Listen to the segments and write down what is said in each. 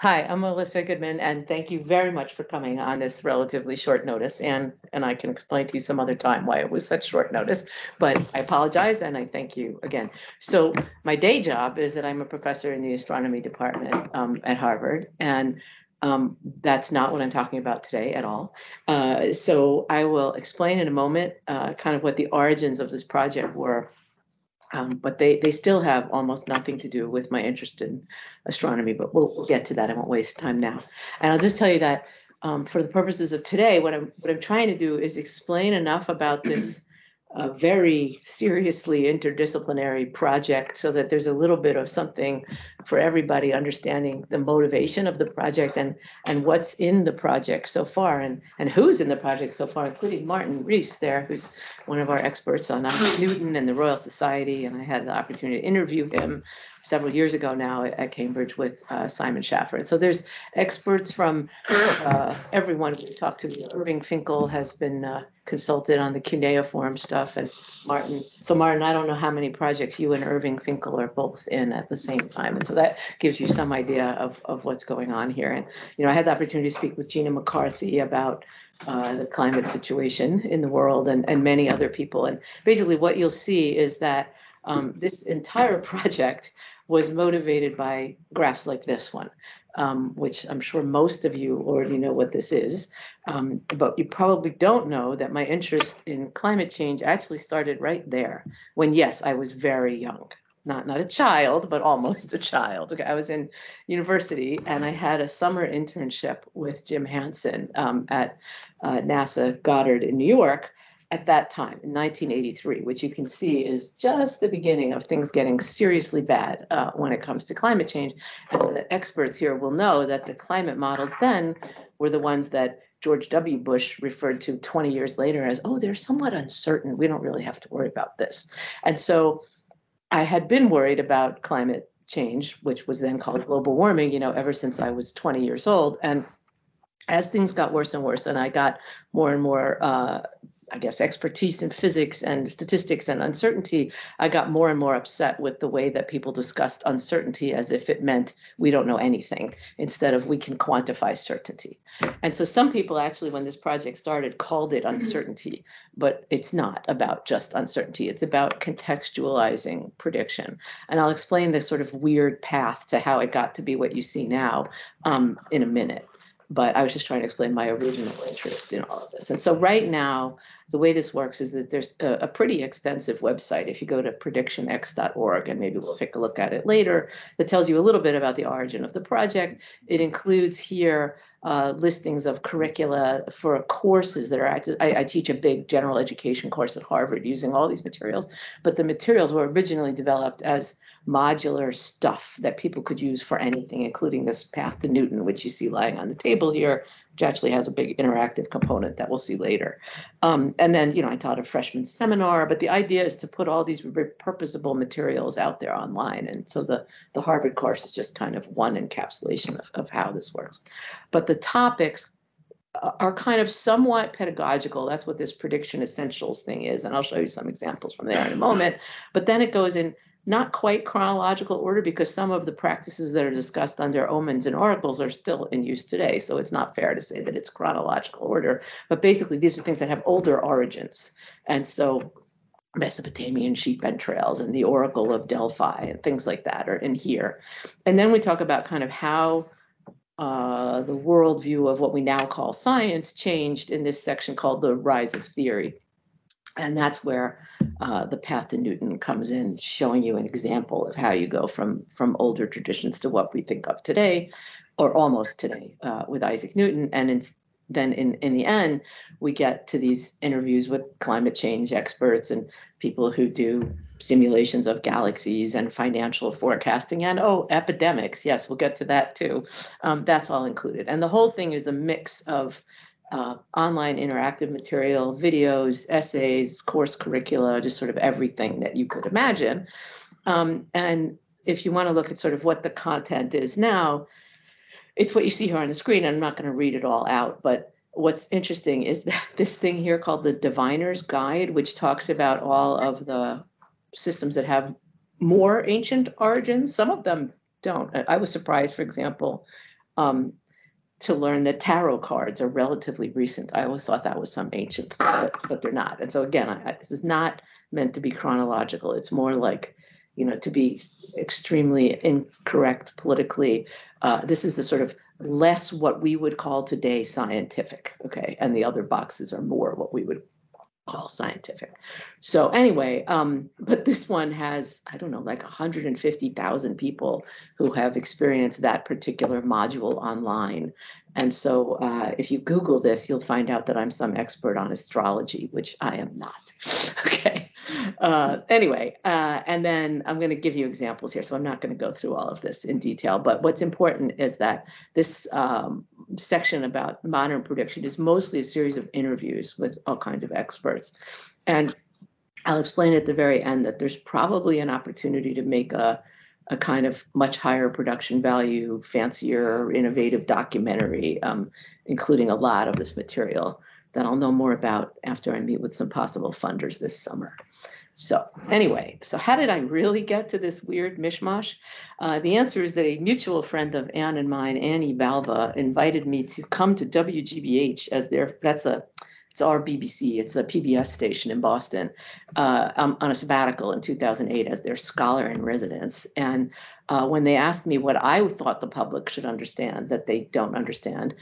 Hi, I'm Alyssa Goodman, and thank you very much for coming on this relatively short notice. And I can explain to you some other time why it was such short notice, but I apologize and I thank you again. So my day job is that I'm a professor in the astronomy department at Harvard, and that's not what I'm talking about today at all. So I will explain in a moment kind of what the origins of this project were. But they still have almost nothing to do with my interest in astronomy, but we'll get to that. I won't waste time now. And I'll just tell you that for the purposes of today, what I'm trying to do is explain enough about this very seriously interdisciplinary project so that there's a little bit of something for everybody understanding the motivation of the project and what's in the project so far and who's in the project so far, including Martin Rees there, who's one of our experts on Isaac Newton and the Royal Society. And I had the opportunity to interview him several years ago now at Cambridge with Simon Schaffer. And so there's experts from everyone we talked to. Irving Finkel has been consulted on the cuneiform stuff, and Martin. So Martin, I don't know how many projects you and Irving Finkel are both in at the same time. And so that gives you some idea of what's going on here. And, I had the opportunity to speak with Gina McCarthy about the climate situation in the world and many other people. And basically what you'll see is that this entire project was motivated by graphs like this one, which I'm sure most of you already know what this is. But you probably don't know that my interest in climate change actually started right there when, yes, I was very young. Not a child, but almost a child. Okay, I was in university and I had a summer internship with Jim Hansen at NASA Goddard in New York at that time in 1983, which you can see is just the beginning of things getting seriously bad when it comes to climate change. And the experts here will know that the climate models then were the ones that George W. Bush referred to 20 years later as, oh, they're somewhat uncertain. We don't really have to worry about this. And so I had been worried about climate change, which was then called global warming, ever since I was 20 years old. And as things got worse and worse, and I got more and more, expertise in physics and statistics and uncertainty, I got more and more upset with the way that people discussed uncertainty as if it meant we don't know anything, instead of we can quantify certainty. And so some people actually, when this project started, called it uncertainty, but it's not about just uncertainty. It's about contextualizing prediction. And I'll explain this sort of weird path to how it got to be what you see now in a minute. But I was just trying to explain my original interest in all of this. And so right now, the way this works is that there's a pretty extensive website. If you go to predictionx.org, and maybe we'll take a look at it later, that tells you a little bit about the origin of the project. It includes here listings of curricula for courses that are active. I teach a big general education course at Harvard using all these materials, but the materials were originally developed as modular stuff that people could use for anything, including this path to Newton, which you see lying on the table here, which actually has a big interactive component that we'll see later. And then, I taught a freshman seminar, but the idea is to put all these repurposable materials out there online. And so the Harvard course is just kind of one encapsulation of how this works. But the topics are kind of somewhat pedagogical. That's what this prediction essentials thing is. And I'll show you some examples from there in a moment. But then it goes in not quite chronological order, because some of the practices that are discussed under omens and oracles are still in use today. So it's not fair to say that it's chronological order. But basically, these are things that have older origins. And so Mesopotamian sheep entrails and the Oracle of Delphi and things like that are in here. And then we talk about kind of how the worldview of what we now call science changed in this section called the rise of theory. And that's where the path to Newton comes in, showing you an example of how you go from older traditions to what we think of today, or almost today, with Isaac Newton. And then in the end, we get to these interviews with climate change experts and people who do simulations of galaxies and financial forecasting and, epidemics. Yes, we'll get to that too. That's all included. And the whole thing is a mix of online interactive material, videos, essays, course curricula, just sort of everything that you could imagine. And if you want to look at sort of what the content is now, it's what you see here on the screen. I'm not going to read it all out, but what's interesting is that this thing here called the Diviner's Guide, which talks about all of the systems that have more ancient origins. Some of them don't. I was surprised, for example, to learn that tarot cards are relatively recent. I always thought that was some ancient thing, but they're not. And so again, this is not meant to be chronological. It's more like, to be extremely incorrect politically. This is the sort of less what we would call today scientific, okay? And the other boxes are more what we would call scientific. So anyway, but this one has, I don't know, like 150,000 people who have experienced that particular module online. And so if you Google this, you'll find out that I'm some expert on astrology, which I am not. Okay. Anyway, and then I'm going to give you examples here. So I'm not going to go through all of this in detail, but what's important is that this section about modern prediction is mostly a series of interviews with all kinds of experts. And I'll explain at the very end that there's probably an opportunity to make a kind of much higher production value, fancier, innovative documentary, including a lot of this material that I'll know more about after I meet with some possible funders this summer. So anyway, so how did I really get to this weird mishmash? The answer is that a mutual friend of Anne and mine, Annie Balva, invited me to come to WGBH as it's our BBC, it's a PBS station in Boston, on a sabbatical in 2008 as their scholar in residence. And when they asked me what I thought the public should understand that they don't understand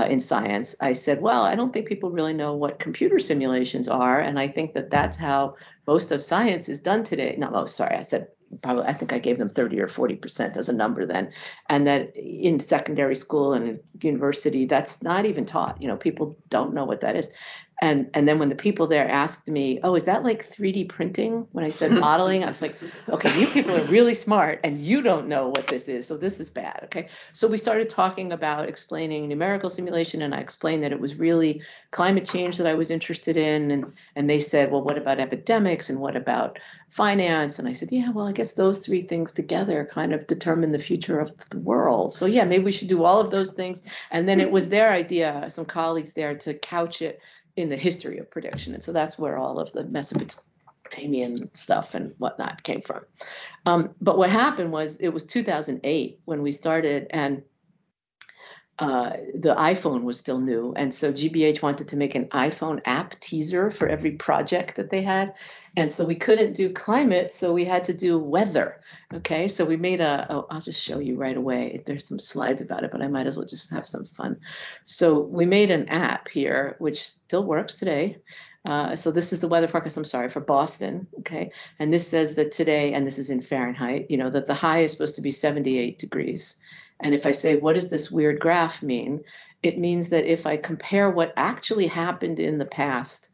in science, I said, well, I don't think people really know what computer simulations are. And I think that that's how most of science is done today. No, oh, sorry, I said probably, I think I gave them 30 or 40% as a number then. And that in secondary school and in university, that's not even taught. People don't know what that is. And then when the people there asked me, oh, is that like 3D printing? When I said modeling, I was like, okay, you people are really smart and you don't know what this is. So this is bad. Okay. So we started talking about explaining numerical simulation, and I explained that it was really climate change that I was interested in. And they said, well, what about epidemics and what about finance? And I said, yeah, well, I guess those three things together kind of determine the future of the world. So yeah, maybe we should do all of those things. And then it was their idea, some colleagues there, to couch it in the history of prediction. And so that's where all of the Mesopotamian stuff and whatnot came from. But what happened was it was 2008 when we started, and the iPhone was still new. And so GBH wanted to make an iPhone app teaser for every project that they had. And so we couldn't do climate, so we had to do weather. Okay, so we made I'll just show you right away. There's some slides about it, but I might as well just have some fun. So we made an app here, which still works today. So this is the weather forecast, I'm sorry, for Boston, okay? And this says that today, and this is in Fahrenheit, that the high is supposed to be 78 degrees. And if I say, what does this weird graph mean? It means that if I compare what actually happened in the past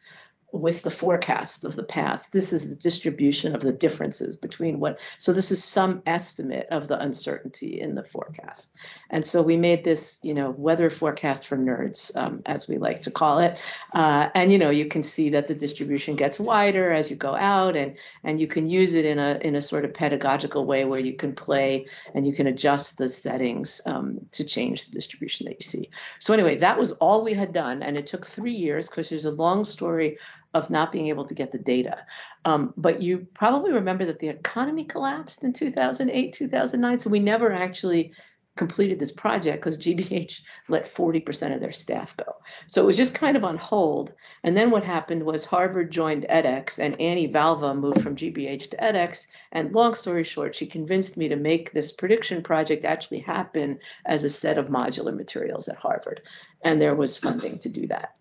with the forecasts of the past, this is the distribution of the differences between so this is some estimate of the uncertainty in the forecast. And so we made this, weather forecast for nerds, as we like to call it. And, you can see that the distribution gets wider as you go out, and you can use it in a sort of pedagogical way where you can play and you can adjust the settings to change the distribution that you see. So anyway, that was all we had done. And it took 3 years because there's a long story of not being able to get the data. But you probably remember that the economy collapsed in 2008, 2009. So we never actually completed this project because GBH let 40% of their staff go. So it was just kind of on hold. And then what happened was Harvard joined edX, and Annie Balva moved from GBH to edX. And long story short, she convinced me to make this prediction project actually happen as a set of modular materials at Harvard. And there was funding to do that.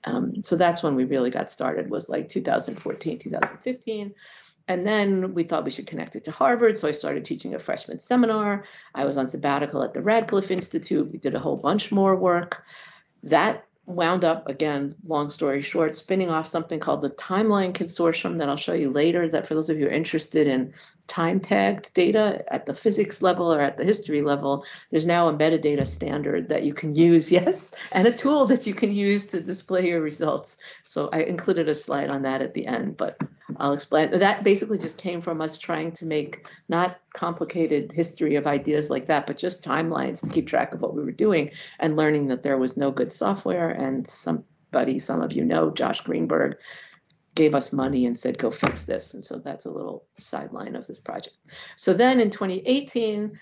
So that's when we really got started, was like 2014, 2015. And then we thought we should connect it to Harvard. So I started teaching a freshman seminar. I was on sabbatical at the Radcliffe Institute. We did a whole bunch more work. That wound up, again, long story short, spinning off something called the Timeline Consortium that I'll show you later, that for those of you who are interested in time-tagged data at the physics level or at the history level, there's now a metadata standard that you can use, yes, and a tool that you can use to display your results. So I included a slide on that at the end, but I'll explain. That basically just came from us trying to make not complicated history of ideas like that, but just timelines to keep track of what we were doing, and learning that there was no good software. And somebody, some of you know, Josh Greenberg, gave us money and said, go fix this. And so that's a little sideline of this project. So then in 2018,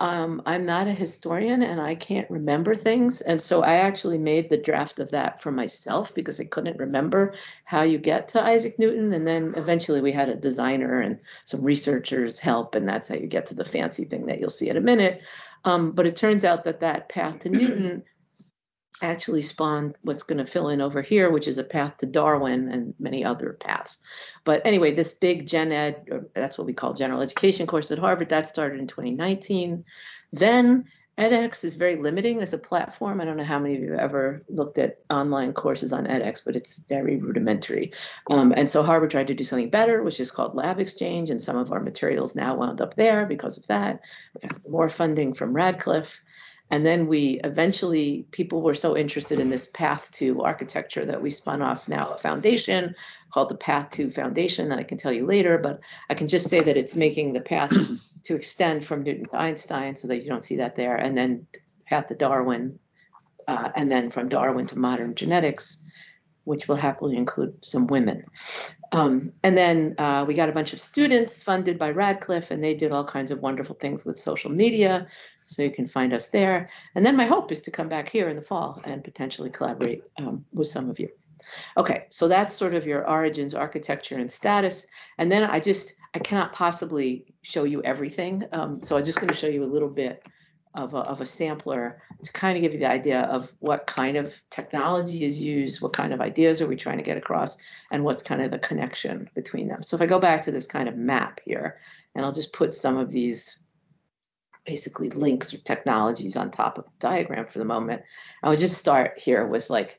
I'm not a historian and I can't remember things. And so I actually made the draft of that for myself because I couldn't remember how you get to Isaac Newton. And then eventually we had a designer and some researchers help, and that's how you get to the fancy thing that you'll see in a minute. But it turns out that that path to Newton actually spawned what's going to fill in over here, which is a path to Darwin and many other paths. But anyway, this big gen ed, or that's what we call general education course at Harvard, that started in 2019. Then edX is very limiting as a platform. I don't know how many of you have ever looked at online courses on edX, but it's very rudimentary. And so Harvard tried to do something better, which is called Lab Exchange, and some of our materials now wound up there because of that. We got some more funding from Radcliffe. And then we eventually, people were so interested in this path to architecture that we spun off now a foundation called the Path to Foundation that I can tell you later, but I can just say that it's making the path to extend from Newton to Einstein so that you don't see that there, and then path to Darwin, and then from Darwin to modern genetics, which will happily include some women. And then we got a bunch of students funded by Radcliffe, and they did all kinds of wonderful things with social media. So you can find us there. And then my hope is to come back here in the fall and potentially collaborate with some of you. Okay, so that's sort of your origins, architecture, and status. And then I cannot possibly show you everything. So I'm just going to show you a little bit of a sampler to kind of give you the idea of what kind of technology is used, what kind of ideas are we trying to get across, and what's kind of the connection between them. So if I go back to this kind of map here, and I'll just put some of these basically links or technologies on top of the diagram for the moment, I would just start here with like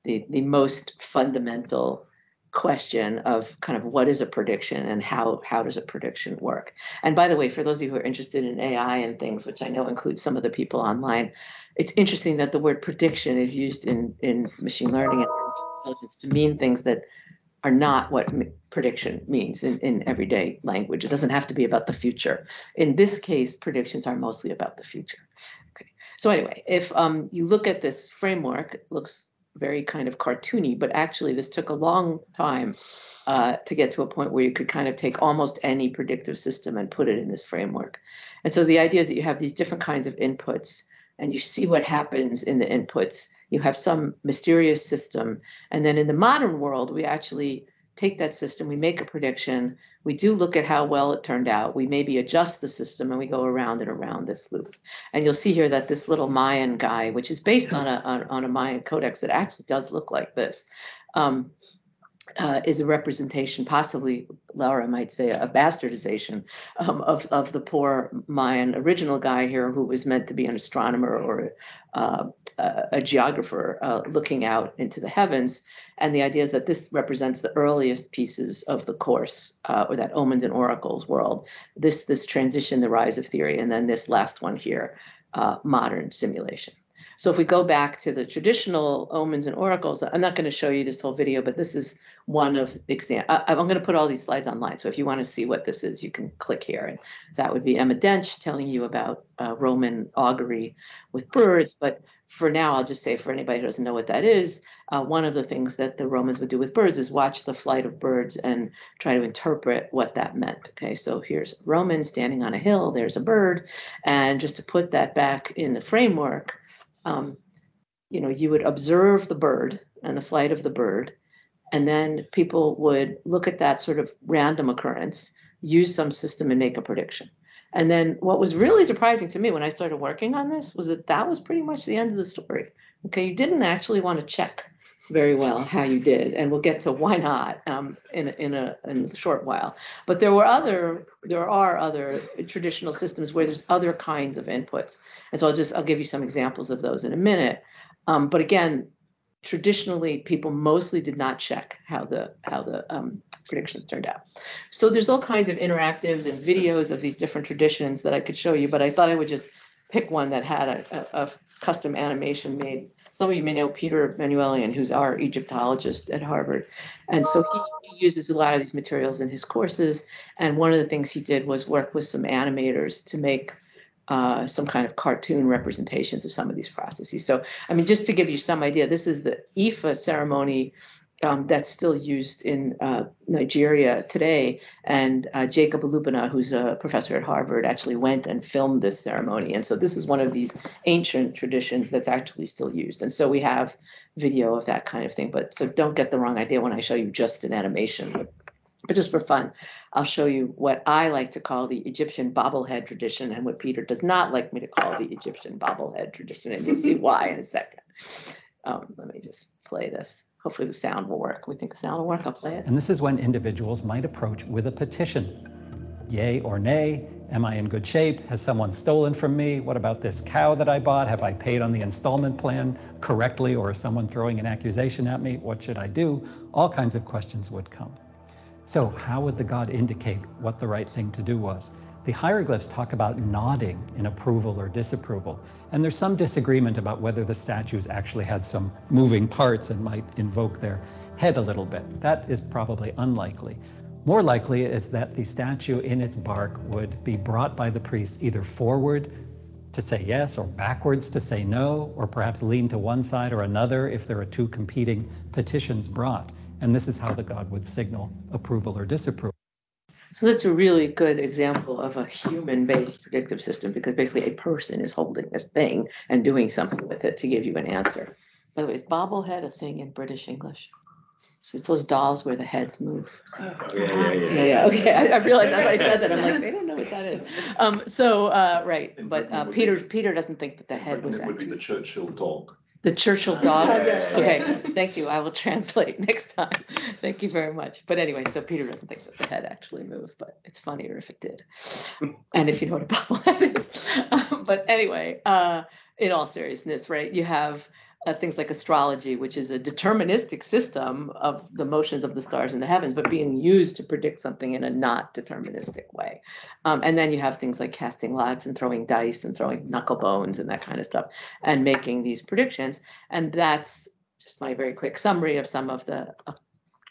the most fundamental question of kind of what is a prediction and how does a prediction work. And by the way, for those of you who are interested in AI and things, which I know includes some of the people online, it's interesting that the word prediction is used in machine learning and intelligence to mean things that are not what prediction means in everyday language. It doesn't have to be about the future. In this case, predictions are mostly about the future. Okay. So anyway, if you look at this framework, it looks very kind of cartoony, but actually this took a long time to get to a point where you could kind of take almost any predictive system and put it in this framework. And so the idea is that you have these different kinds of inputs and you see what happens in the inputs. You have some mysterious system. And then in the modern world, we actually take that system, we make a prediction, we do look at how well it turned out, we maybe adjust the system, and we go around and around this loop. And you'll see here that this little Mayan guy, which is based on a Mayan codex that actually does look like this, is a representation, possibly Laura might say a bastardization of the poor Mayan original guy here who was meant to be an astronomer or a geographer looking out into the heavens. And the idea is that this represents the earliest pieces of the course, or that omens and oracles world, this transition, the rise of theory, and then this last one here, modern simulation. So if we go back to the traditional omens and oracles, I'm not going to show you this whole video, but this is one of the examples. I'm going to put all these slides online. So if you want to see what this is, you can click here. And that would be Emma Dench telling you about Roman augury with birds. But for now, I'll just say for anybody who doesn't know what that is, one of the things that the Romans would do with birds is watch the flight of birds and try to interpret what that meant. Okay, so here's a Roman standing on a hill. There's a bird. And just to put that back in the framework, you would observe the bird and the flight of the bird, and then people would look at that sort of random occurrence, use some system and make a prediction. And then what was really surprising to me when I started working on this was that was pretty much the end of the story. Okay, you didn't actually want to check very well how you did, and we'll get to why not in a short while. But there are other traditional systems where there's other kinds of inputs, and so I'll give you some examples of those in a minute. But again, traditionally, people mostly did not check how the predictions turned out. So there's all kinds of interactives and videos of these different traditions that I could show you, but I thought I would just pick one that had a custom animation made. Some of you may know Peter Manuelian, who's our Egyptologist at Harvard. And so he uses a lot of these materials in his courses. And one of the things he did was work with some animators to make some kind of cartoon representations of some of these processes. So, I mean, just to give you some idea, this is the Ihme ceremony that's still used in Nigeria today. And Jacob Alubina, who's a professor at Harvard, actually went and filmed this ceremony. And so this is one of these ancient traditions that's actually still used. And so we have video of that kind of thing. But so don't get the wrong idea when I show you just an animation. But just for fun, I'll show you what I like to call the Egyptian bobblehead tradition and what Peter does not like me to call the Egyptian bobblehead tradition. And you'll see why in a second. Let me just play this. Hopefully the sound will work. We think the sound will work. I'll play it. And this is when individuals might approach with a petition. Yay or nay? Am I in good shape? Has someone stolen from me? What about this cow that I bought? Have I paid on the installment plan correctly, or is someone throwing an accusation at me? What should I do? All kinds of questions would come. So how would the god indicate what the right thing to do was? The hieroglyphs talk about nodding in approval or disapproval, and there's some disagreement about whether the statues actually had some moving parts and might invoke their head a little bit. That is probably unlikely. More likely is that the statue in its bark would be brought by the priest either forward to say yes or backwards to say no, or perhaps lean to one side or another if there are two competing petitions brought. And this is how the god would signal approval or disapproval. So that's a really good example of a human-based predictive system, because basically a person is holding this thing and doing something with it to give you an answer. By the way, is bobblehead a thing in British English? So it's those dolls where the heads move. Yeah. Okay, I realized as I said that, I'm like, they don't know what that is. Right, but Peter doesn't think that the head was actually. It would be the Churchill dog. The Churchill dog? Okay, thank you. I will translate next time. Thank you very much. But anyway, so Peter doesn't think that the head actually moved, but it's funnier if it did. And if you know what a bobblehead is. But anyway, in all seriousness, right, you have things like astrology, which is a deterministic system of the motions of the stars in the heavens, but being used to predict something in a not deterministic way. And then you have things like casting lots and throwing dice and throwing knuckle bones and that kind of stuff and making these predictions. And that's just my very quick summary of some of the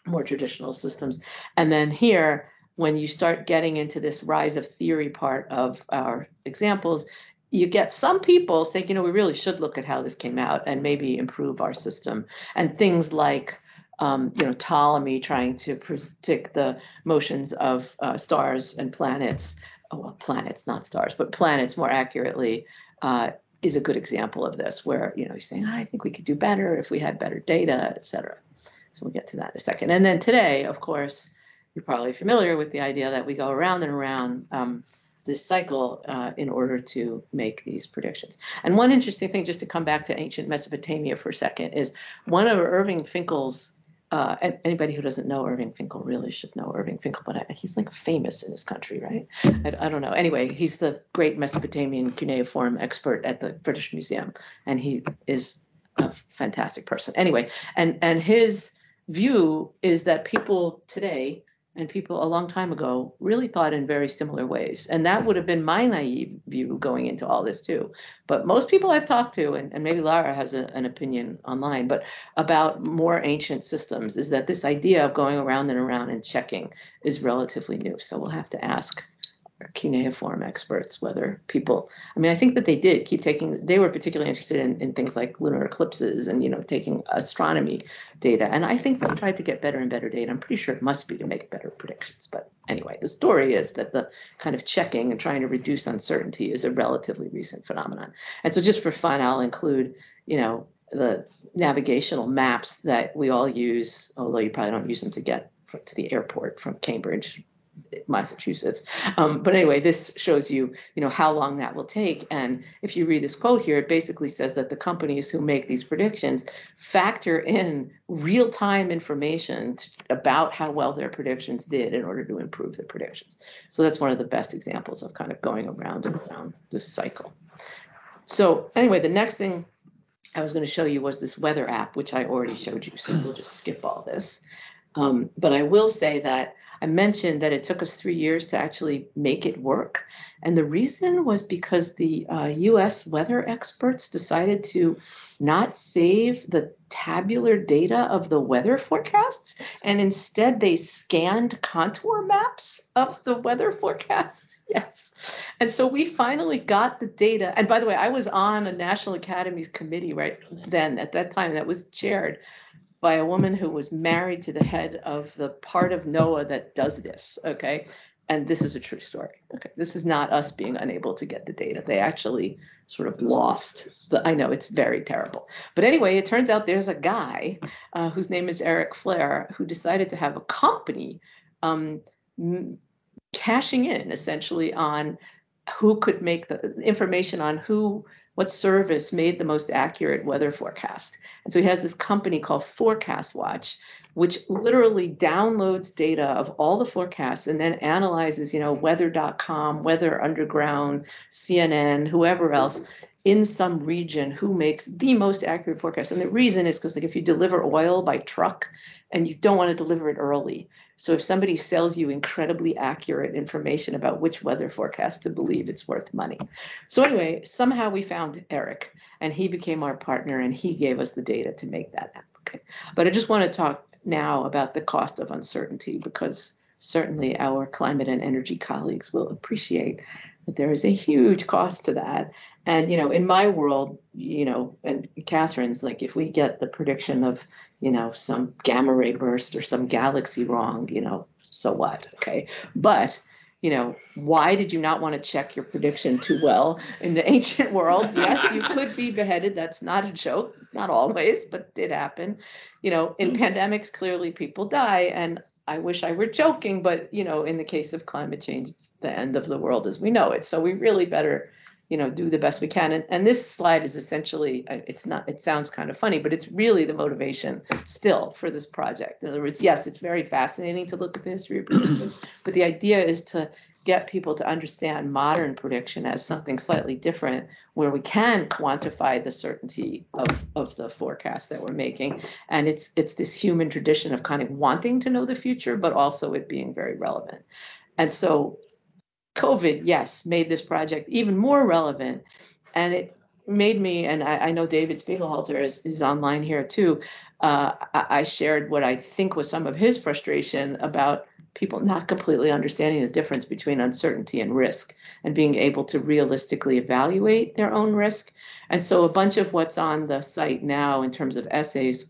more traditional systems. And then here, when you start getting into this rise of theory part of our examples, you get some people saying, we really should look at how this came out and maybe improve our system. And things like, Ptolemy trying to predict the motions of stars and planets. Oh, well, planets, not stars, but planets more accurately is a good example of this, where, he's saying, I think we could do better if we had better data, et cetera. So we'll get to that in a second. And then today, of course, you're probably familiar with the idea that we go around and around this cycle in order to make these predictions. And one interesting thing, just to come back to ancient Mesopotamia for a second, is one of Irving Finkel's, and anybody who doesn't know Irving Finkel really should know Irving Finkel, but he's like famous in his country, right? I don't know. Anyway, he's the great Mesopotamian cuneiform expert at the British Museum, and he is a fantastic person. Anyway, and his view is that people today and people a long time ago really thought in very similar ways. And that would have been my naive view going into all this too. But most people I've talked to, and maybe Lara has an opinion online, but about more ancient systems, is that this idea of going around and around and checking is relatively new. So we'll have to ask cuneiform experts whether people, I think that they did keep they were particularly interested in things like lunar eclipses and, taking astronomy data. And I think they tried to get better and better data. I'm pretty sure it must be to make better predictions. But anyway, the story is that the kind of checking and trying to reduce uncertainty is a relatively recent phenomenon. And so just for fun, I'll include, the navigational maps that we all use, although you probably don't use them to get to the airport from Cambridge, Massachusetts. But anyway, this shows you, how long that will take. And if you read this quote here, it basically says that the companies who make these predictions factor in real-time information about how well their predictions did in order to improve their predictions. So that's one of the best examples of kind of going around and around this cycle. So anyway, the next thing I was going to show you was this weather app, which I already showed you. So we'll just skip all this. But I will say that I mentioned that it took us 3 years to actually make it work. And the reason was because the US weather experts decided to not save the tabular data of the weather forecasts, and instead they scanned contour maps of the weather forecasts. Yes. And so we finally got the data. And by the way, I was on a National Academies committee right then at that time that was chaired by a woman who was married to the head of the part of NOAA that does this, okay? And this is a true story, okay? This is not us being unable to get the data. They actually sort of lost I know, it's very terrible. But anyway, it turns out there's a guy whose name is Eric Flair, who decided to have a company cashing in essentially on who could make the information on what service made the most accurate weather forecast. And so he has this company called Forecast Watch, which literally downloads data of all the forecasts and then analyzes, weather.com, Weather Underground, CNN, whoever else in some region who makes the most accurate forecast. And the reason is because if you deliver oil by truck and you don't want to deliver it early. So if somebody sells you incredibly accurate information about which weather forecast to believe, it's worth money. So anyway, somehow we found Eric and he became our partner and he gave us the data to make that happen. Okay. But I just want to talk now about the cost of uncertainty, because certainly our climate and energy colleagues will appreciate that there is a huge cost to that. And, in my world, and Catherine's, like if we get the prediction of, some gamma ray burst or some galaxy wrong, so what? Okay. But, why did you not want to check your prediction too well in the ancient world? Yes, you could be beheaded. That's not a joke. Not always, but did happen. In pandemics, clearly people die. And I wish I were joking, but, in the case of climate change, it's the end of the world as we know it. So we really better, do the best we can. And this slide is essentially, it sounds kind of funny, but it's really the motivation still for this project. In other words, yes, it's very fascinating to look at the history of prediction, but the idea is to get people to understand modern prediction as something slightly different, where we can quantify the certainty of the forecast that we're making. And it's this human tradition of kind of wanting to know the future, but also it being very relevant. And so COVID, yes, made this project even more relevant. And it made me, and I know David Spiegelhalter is online here too. I shared what I think was some of his frustration about people not completely understanding the difference between uncertainty and risk and being able to realistically evaluate their own risk. And so a bunch of what's on the site now in terms of essays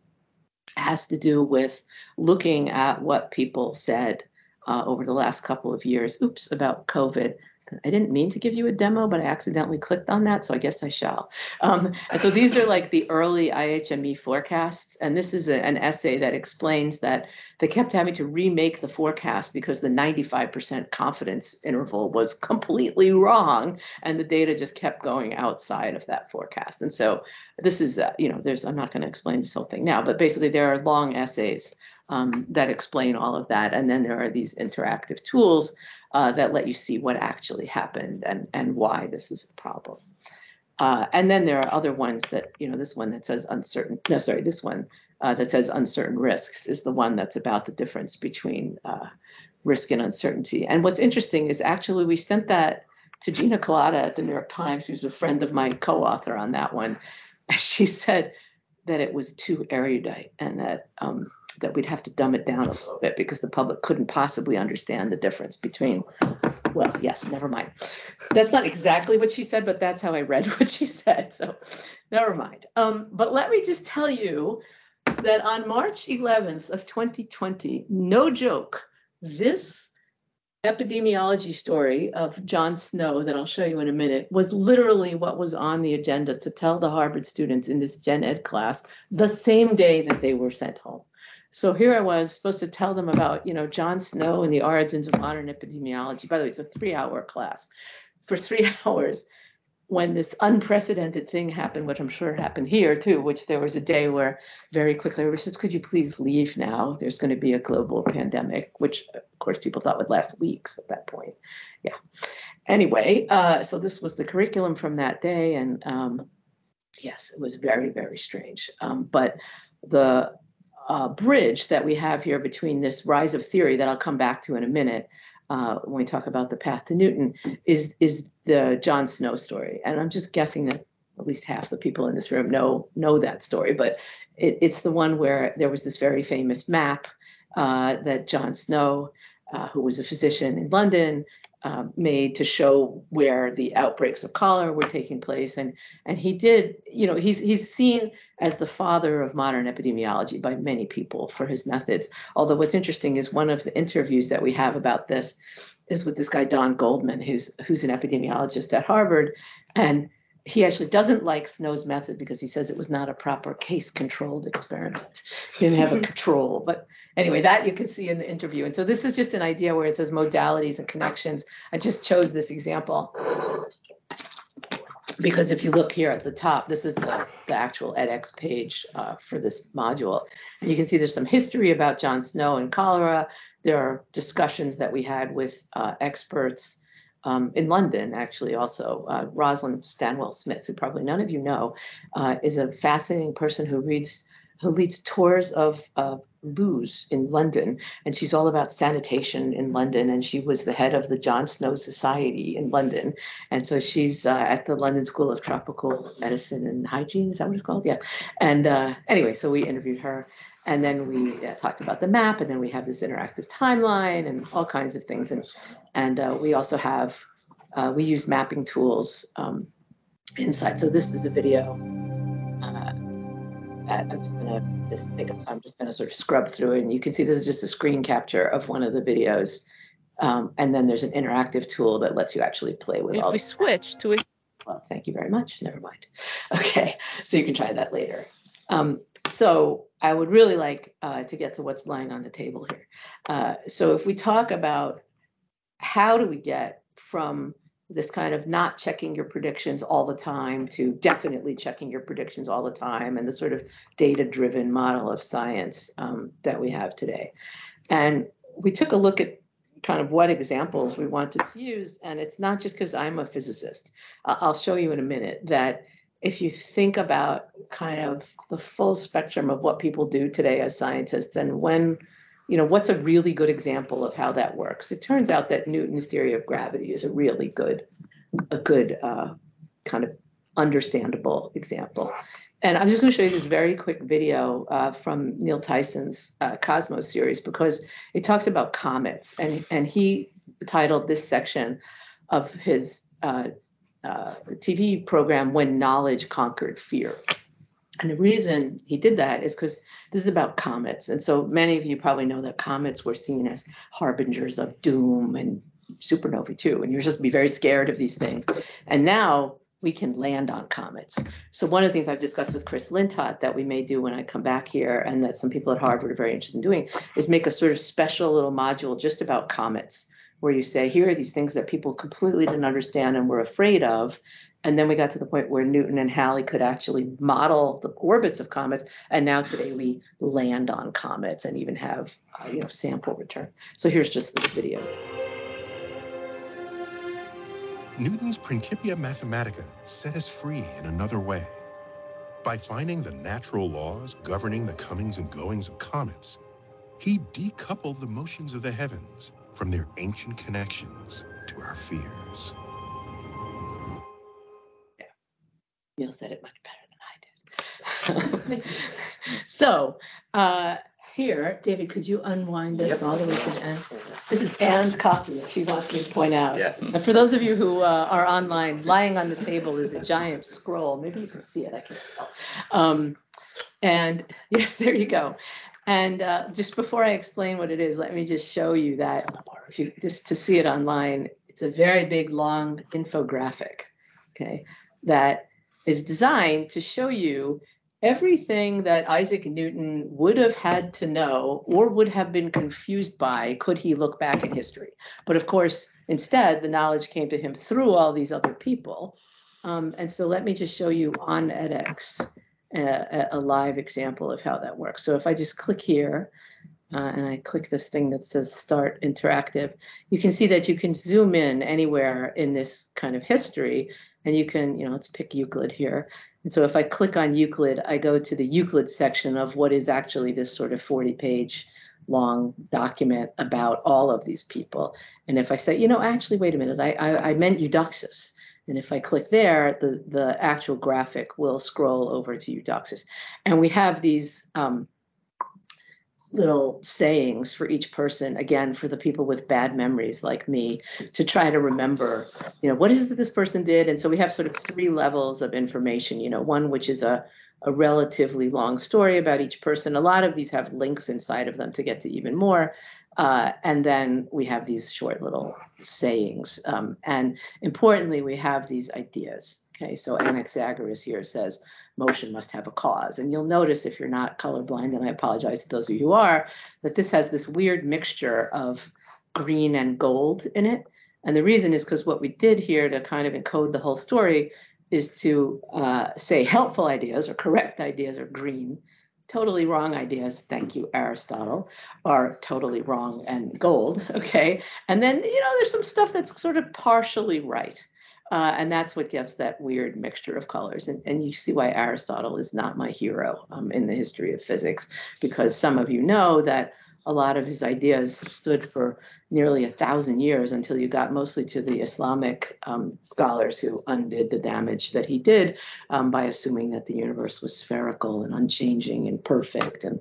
has to do with looking at what people said over the last couple of years, about COVID. I didn't mean to give you a demo, but I accidentally clicked on that, so I guess I shall. And so these are like the early IHME forecasts, and this is an essay that explains that they kept having to remake the forecast because the 95% confidence interval was completely wrong, and the data just kept going outside of that forecast. And so this is, I'm not going to explain this whole thing now, but basically there are long essays that explain all of that, and then there are these interactive tools that let you see what actually happened and why this is the problem. And then there are other ones that, this one that says this one that says uncertain risks is the one that's about the difference between risk and uncertainty. And what's interesting is actually we sent that to Gina Colada at the New York Times, who's a friend of my co-author on that one. She said that it was too erudite and that we'd have to dumb it down a little bit because the public couldn't possibly understand the difference between, well, yes, never mind. That's not exactly what she said, but that's how I read what she said. So never mind. But let me just tell you that on March 11th of 2020, no joke, this epidemiology story of Jon Snow that I'll show you in a minute was literally what was on the agenda to tell the Harvard students in this gen ed class the same day that they were sent home. So here I was supposed to tell them about, Jon Snow and the origins of modern epidemiology. By the way, it's a 3-hour class. For 3 hours, when this unprecedented thing happened, which I'm sure happened here too, which there was a day where very quickly everybody says, could you please leave now? There's going to be a global pandemic, which of course people thought would last weeks at that point. Yeah. Anyway, so this was the curriculum from that day. And yes, it was very, very strange. But the bridge that we have here between this rise of theory that I'll come back to in a minute, when we talk about the path to Newton, is the Jon Snow story. And I'm just guessing that at least half the people in this room know that story, but it's the one where there was this very famous map that Jon Snow, who was a physician in London, made to show where the outbreaks of cholera were taking place. And he did, he's seen as the father of modern epidemiology by many people for his methods. Although what's interesting is one of the interviews that we have about this is with this guy, Don Goldman, who's an epidemiologist at Harvard. And he actually doesn't like Snow's method because he says it was not a proper case-controlled experiment. He didn't have a control. But anyway, that you can see in the interview. And so this is just an idea where it says modalities and connections. I just chose this example because if you look here at the top, this is the actual edX page for this module. And you can see there's some history about Jon Snow and cholera. There are discussions that we had with experts in London, actually, also. Rosalind Stanwell-Smith, who probably none of you know, is a fascinating person who leads tours of loos in London, and she's all about sanitation in London, and she was the head of the Jon Snow Society in London, and so she's at the London School of Tropical Medicine and Hygiene, is that what it's called? Yeah. And anyway, so we interviewed her, and then we talked about the map, and then we have this interactive timeline and all kinds of things, and we also have, we use mapping tools inside. So this is a video that I'm just gonna, this sake of time, I'm just gonna sort of scrub through it, and you can see this is just a screen capture of one of the videos. And then there's an interactive tool that lets you actually play with all. If we switch to it. Well, thank you very much. Never mind. Okay, so you can try that later. So I would really like to get to what's lying on the table here. So if we talk about how do we get from this kind of not checking your predictions all the time to definitely checking your predictions all the time, and the sort of data-driven model of science that we have today. And we took a look at kind of what examples we wanted to use, and it's not just because I'm a physicist. I'll show you in a minute that if you think about kind of the full spectrum of what people do today as scientists, and when, what's a really good example of how that works? It turns out that Newton's theory of gravity is a really good, kind of understandable example. And I'm just going to show you this very quick video from Neil Tyson's Cosmos series, because it talks about comets, and he titled this section of his TV program "When Knowledge Conquered Fear." And the reason he did that is because this is about comets. And so many of you probably know that comets were seen as harbingers of doom and supernovae too. And you're supposed to be very scared of these things. And now we can land on comets. So one of the things I've discussed with Chris Lintott that we may do when I come back here, and that some people at Harvard are very interested in doing, is make a sort of special little module just about comets, where you say, here are these things that people completely didn't understand and were afraid of. And then we got to the point where Newton and Halley could actually model the orbits of comets. And now today we land on comets and even have, sample return. So here's just this video. Newton's Principia Mathematica set us free in another way. By finding the natural laws governing the comings and goings of comets, he decoupled the motions of the heavens from their ancient connections to our fears. Neil said it much better than I did. So here, David, could you unwind this all the way to the end? This is Anne's copy that she wants me to point out. Yes. And for those of you who are online, lying on the table is a giant scroll. Maybe you can see it, I can't tell. And yes, there you go. And just before I explain what it is, let me just show you that, if you just to see it online, it's a very big, long infographic, okay, that is designed to show you everything that Isaac Newton would have had to know or would have been confused by could he look back in history. But of course, instead, the knowledge came to him through all these other people. And so let me just show you on edX a live example of how that works. So if I just click here, and I click this thing that says Start Interactive, you can see that you can zoom in anywhere in this kind of history, and you can, let's pick Euclid here. And so if I click on Euclid, I go to the Euclid section of what is actually this sort of 40-page long document about all of these people. And if I say, actually, wait a minute, I meant Eudoxus. And if I click there, the actual graphic will scroll over to Eudoxus. And we have these little sayings for each person, again, for the people with bad memories like me, to try to remember, what is it that this person did? And so we have sort of 3 levels of information, one which is a relatively long story about each person. A lot of these have links inside of them to get to even more. And then we have these short little sayings. And importantly, we have these ideas. Okay, so Anaxagoras here says, motion must have a cause. And you'll notice, if you're not colorblind, and I apologize to those of you who are, that this has this weird mixture of green and gold in it. And the reason is because what we did here to kind of encode the whole story is to say helpful ideas or correct ideas are green, totally wrong ideas, thank you, Aristotle, are totally wrong and gold, okay? And then, there's some stuff that's sort of partially right. And that's what gives that weird mixture of colors. And you see why Aristotle is not my hero in the history of physics, because some of you know that a lot of his ideas stood for nearly 1,000 years until you got mostly to the Islamic scholars who undid the damage that he did by assuming that the universe was spherical and unchanging and perfect and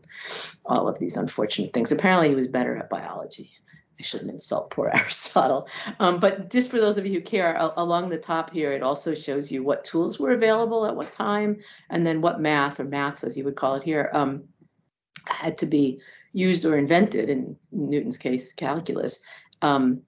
all of these unfortunate things. Apparently he was better at biology. I shouldn't insult poor Aristotle. But just for those of you who care, along the top here, it also shows you what tools were available at what time, and then what math, or maths as you would call it here, had to be used or invented, in Newton's case, calculus, in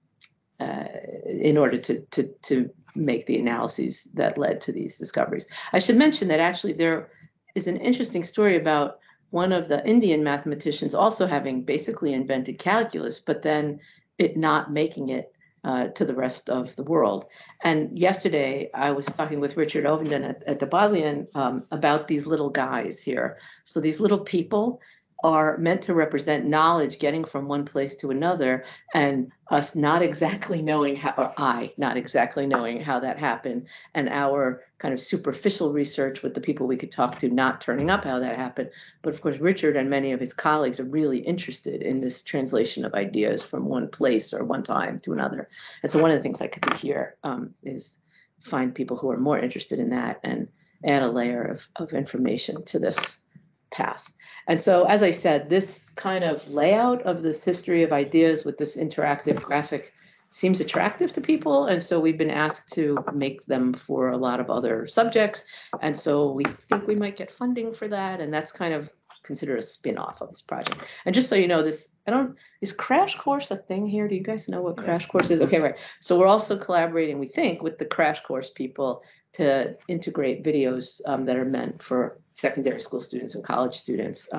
order to make the analyses that led to these discoveries. I should mention that actually there is an interesting story about one of the Indian mathematicians also having basically invented calculus, but then it not making it to the rest of the world. And yesterday I was talking with Richard Ovenden at the Bodleian about these little guys here. So these little people are meant to represent knowledge getting from one place to another, and us not exactly knowing how, or I not exactly knowing how that happened, and our kind of superficial research with the people we could talk to not turning up how that happened. But of course, Richard and many of his colleagues are really interested in this translation of ideas from one place or one time to another. And so one of the things I could do here is find people who are more interested in that and add a layer of information to this path. And so, as I said, this kind of layout of this history of ideas with this interactive graphic seems attractive to people. And so we've been asked to make them for a lot of other subjects. And so we think we might get funding for that. And that's kind of considered a spin-off of this project. And just so you know, is Crash Course a thing here? Do you guys know what Crash Course is? Okay, right. So we're also collaborating, we think, with the Crash Course people to integrate videos that are meant for secondary school students and college students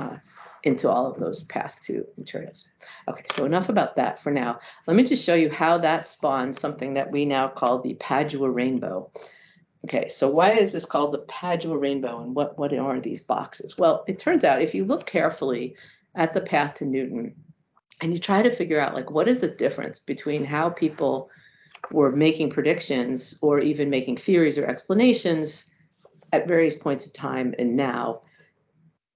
into all of those Path 2 materials. Okay, so enough about that for now. Let me just show you how that spawns something that we now call the Padua Rainbow. Okay, so why is this called the Padua Rainbow, and what are these boxes? Well, it turns out if you look carefully at the path to Newton and you try to figure out, like, what is the difference between how people were making predictions or even making theories or explanations at various points of time and now.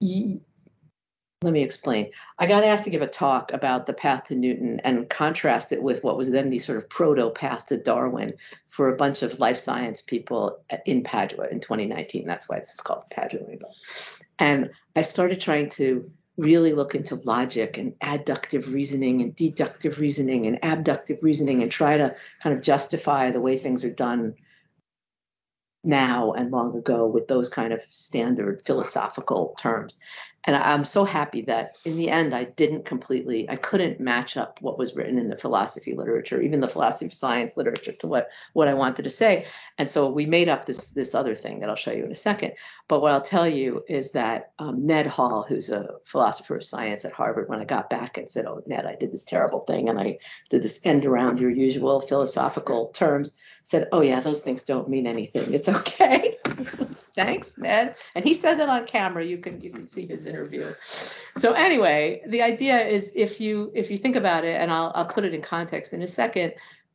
Let me explain. I got asked to give a talk about the path to Newton and contrast it with what was then the sort of proto-path to Darwin for a bunch of life science people in Padua in 2019. That's why this is called the Padua Rainbow. And I started trying to really look into logic and adductive reasoning and deductive reasoning and abductive reasoning and try to kind of justify the way things are done now and long ago with those kind of standard philosophical terms. And I'm so happy that in the end, I couldn't match up what was written in the philosophy literature, even the philosophy of science literature, to what I wanted to say. And so we made up this other thing that I'll show you in a second. But what I'll tell you is that Ned Hall, who's a philosopher of science at Harvard, when I got back and said, "Oh, Ned, I did this terrible thing and I did this end around your usual philosophical terms," said, "Oh yeah, those things don't mean anything. It's okay." Thanks, Ned. And he said that on camera. You can see his interview. So anyway, the idea is, if you think about it, and I'll put it in context in a second,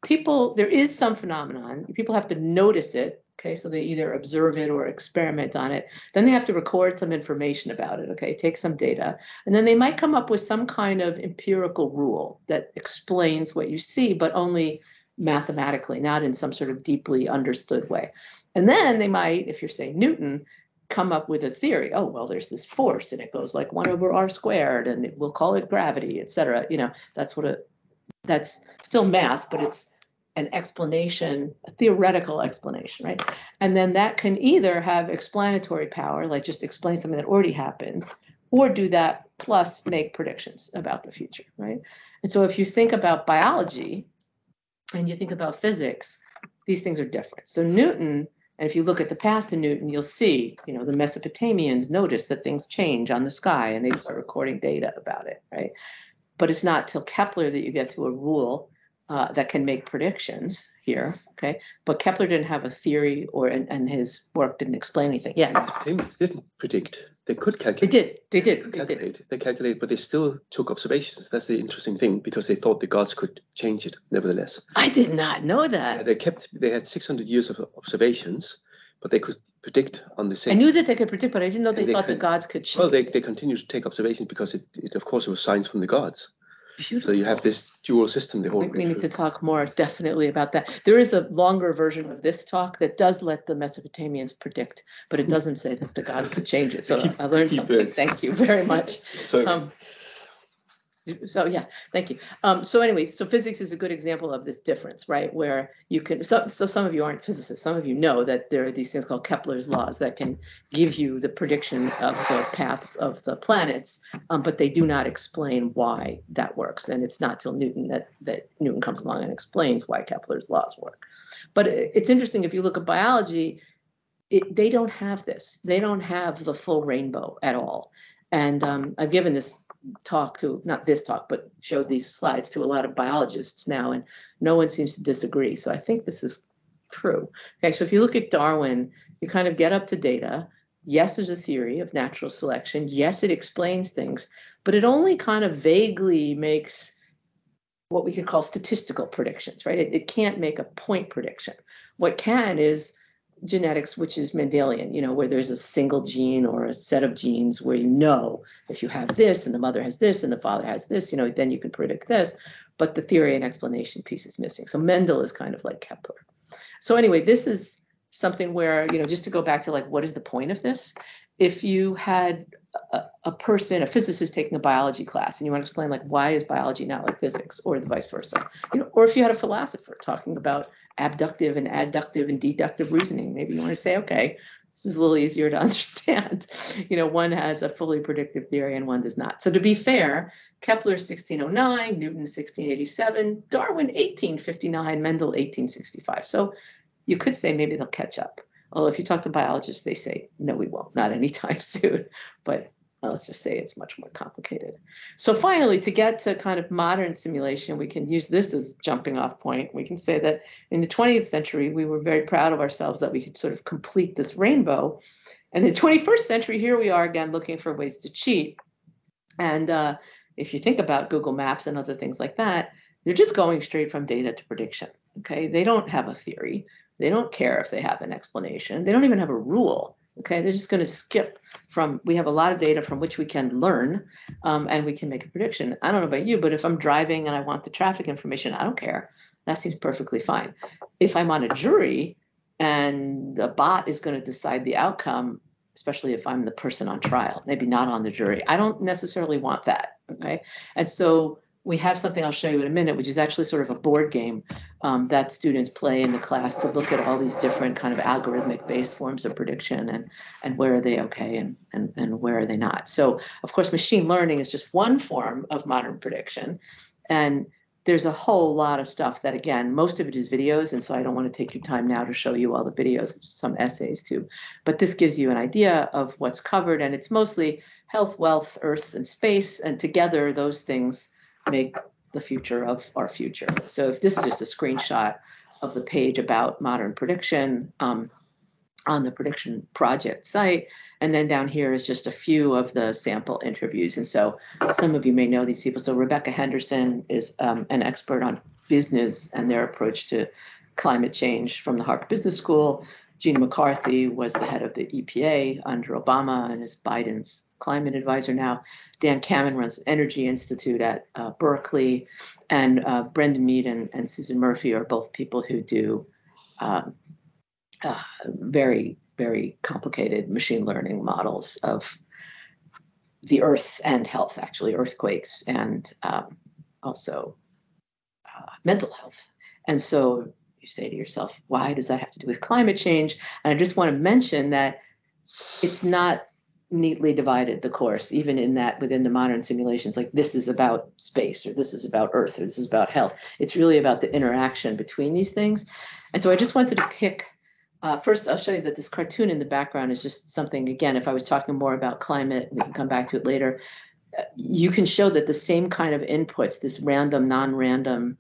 there is some phenomenon. People have to notice it. Okay, so they either observe it or experiment on it. Then they have to record some information about it. Okay, take some data, and then they might come up with some kind of empirical rule that explains what you see, but only mathematically, not in some sort of deeply understood way. And then they might, if you're saying Newton, come up with a theory. Oh, well, there's this force and it goes like 1/r², and we'll call it gravity, et cetera. That's still math, but it's an explanation, a theoretical explanation, right? And then that can either have explanatory power, like just explain something that already happened, or do that plus make predictions about the future, right? And so if you think about biology and you think about physics, these things are different. So Newton, and if you look at the path to Newton, you'll see, the Mesopotamians noticed that things change on the sky and they start recording data about it, right? But it's not till Kepler that you get to a rule that can make predictions here, okay? But Kepler didn't have a theory, and his work didn't explain anything. Yeah. Mesopotamians didn't predict. They could calculate. They did. They calculated, but they still took observations. That's the interesting thing, because they thought the gods could change it, nevertheless. I did not know that. Yeah, they had 600 years of observations, but they could predict on the same. I knew that they could predict, but I didn't know they thought the gods could change. Well, they continued to take observations because it of course, it was signs from the gods. Beautiful. So you have this dual system. The whole. We need to talk more definitely about that. There is a longer version of this talk that does let the Mesopotamians predict, but it doesn't say that the gods could change it. So I learned something. Thank you very much. So yeah, thank you. So anyway, so physics is a good example of this difference, right? Where you can, so some of you aren't physicists, some of you know that there are these things called Kepler's laws that can give you the prediction of the paths of the planets, but they do not explain why that works. And it's not till Newton that Newton comes along and explains why Kepler's laws work. But it's interesting, if you look at biology, they don't have this. They don't have the full rainbow at all. And I've given this talk to, not this talk, but showed these slides to a lot of biologists now, and no one seems to disagree. So I think this is true. Okay, so if you look at Darwin, you kind of get up to data. Yes, there's a theory of natural selection. Yes, it explains things, but it only kind of vaguely makes what we could call statistical predictions, right? It can't make a point prediction. What can is genetics, which is Mendelian, where there's a single gene or a set of genes where if you have this and the mother has this and the father has this, then you can predict this, but the theory and explanation piece is missing. So Mendel is kind of like Kepler. So anyway, this is something where, just to go back to like, what is the point of this? If you had a physicist taking a biology class and you want to explain like, why is biology not like physics, or the vice versa, or if you had a philosopher talking about abductive and adductive and deductive reasoning, maybe you want to say, okay, this is a little easier to understand. One has a fully predictive theory and one does not. So to be fair, Kepler 1609, Newton 1687, Darwin 1859, Mendel 1865. So you could say maybe they'll catch up. Although if you talk to biologists, they say, no, we won't, not anytime soon. But let's just say it's much more complicated. So finally, to get to kind of modern simulation, we can use this as a jumping off point. We can say that in the 20th century, we were very proud of ourselves that we could sort of complete this rainbow. And in the 21st century, here we are again looking for ways to cheat. And if you think about Google Maps and other things like that, they're just going straight from data to prediction. Okay, they don't have a theory. They don't care if they have an explanation. They don't even have a rule. Okay, they're just going to skip from, we have a lot of data from which we can learn, and we can make a prediction. I don't know about you, but if I'm driving and I want the traffic information, I don't care. That seems perfectly fine. If I'm on a jury and the bot is going to decide the outcome, especially if I'm the person on trial, maybe not on the jury, I don't necessarily want that. Okay, and so we have something I'll show you in a minute, which is actually sort of a board game that students play in the class to look at all these different kind of algorithmic based forms of prediction and where are they okay and where are they not. So of course, machine learning is just one form of modern prediction. And there's a whole lot of stuff that, again, most of it is videos. And so I don't want to take your time now to show you all the videos, some essays too. But this gives you an idea of what's covered. And it's mostly health, wealth, earth, and space. And together, those things make the future of our future. So if this is just a screenshot of the page about modern prediction on the Prediction Project site, and then down here is just a few of the sample interviews. And so some of you may know these people. So Rebecca Henderson is an expert on business and their approach to climate change from the Harvard Business School. Gina McCarthy was the head of the EPA under Obama and is Biden's climate advisor now. Dan Kamen runs Energy Institute at Berkeley, and Brendan Mead and Susan Murphy are both people who do very, very complicated machine learning models of the earth and health, actually, earthquakes and also mental health. And so you say to yourself, why does that have to do with climate change? And I just want to mention that it's not neatly divided, the course, even in that within the modern simulations, like this is about space, or this is about earth, or this is about health. It's really about the interaction between these things. And so I just wanted to pick, first I'll show you that this cartoon in the background is just something, again, if I was talking more about climate, we can come back to it later, you can show that the same kind of inputs, this random, non-random,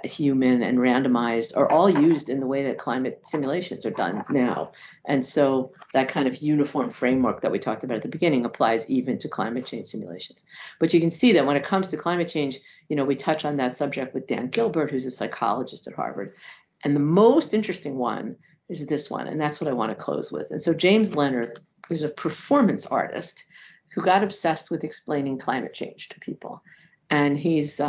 human and randomized, are all used in the way that climate simulations are done now. And so that kind of uniform framework that we talked about at the beginning applies even to climate change simulations. But you can see that when it comes to climate change, we touch on that subject with Dan Gilbert, who's a psychologist at Harvard. And the most interesting one is this one, and that's what I want to close with. And so James Leonard is a performance artist who got obsessed with explaining climate change to people. And he's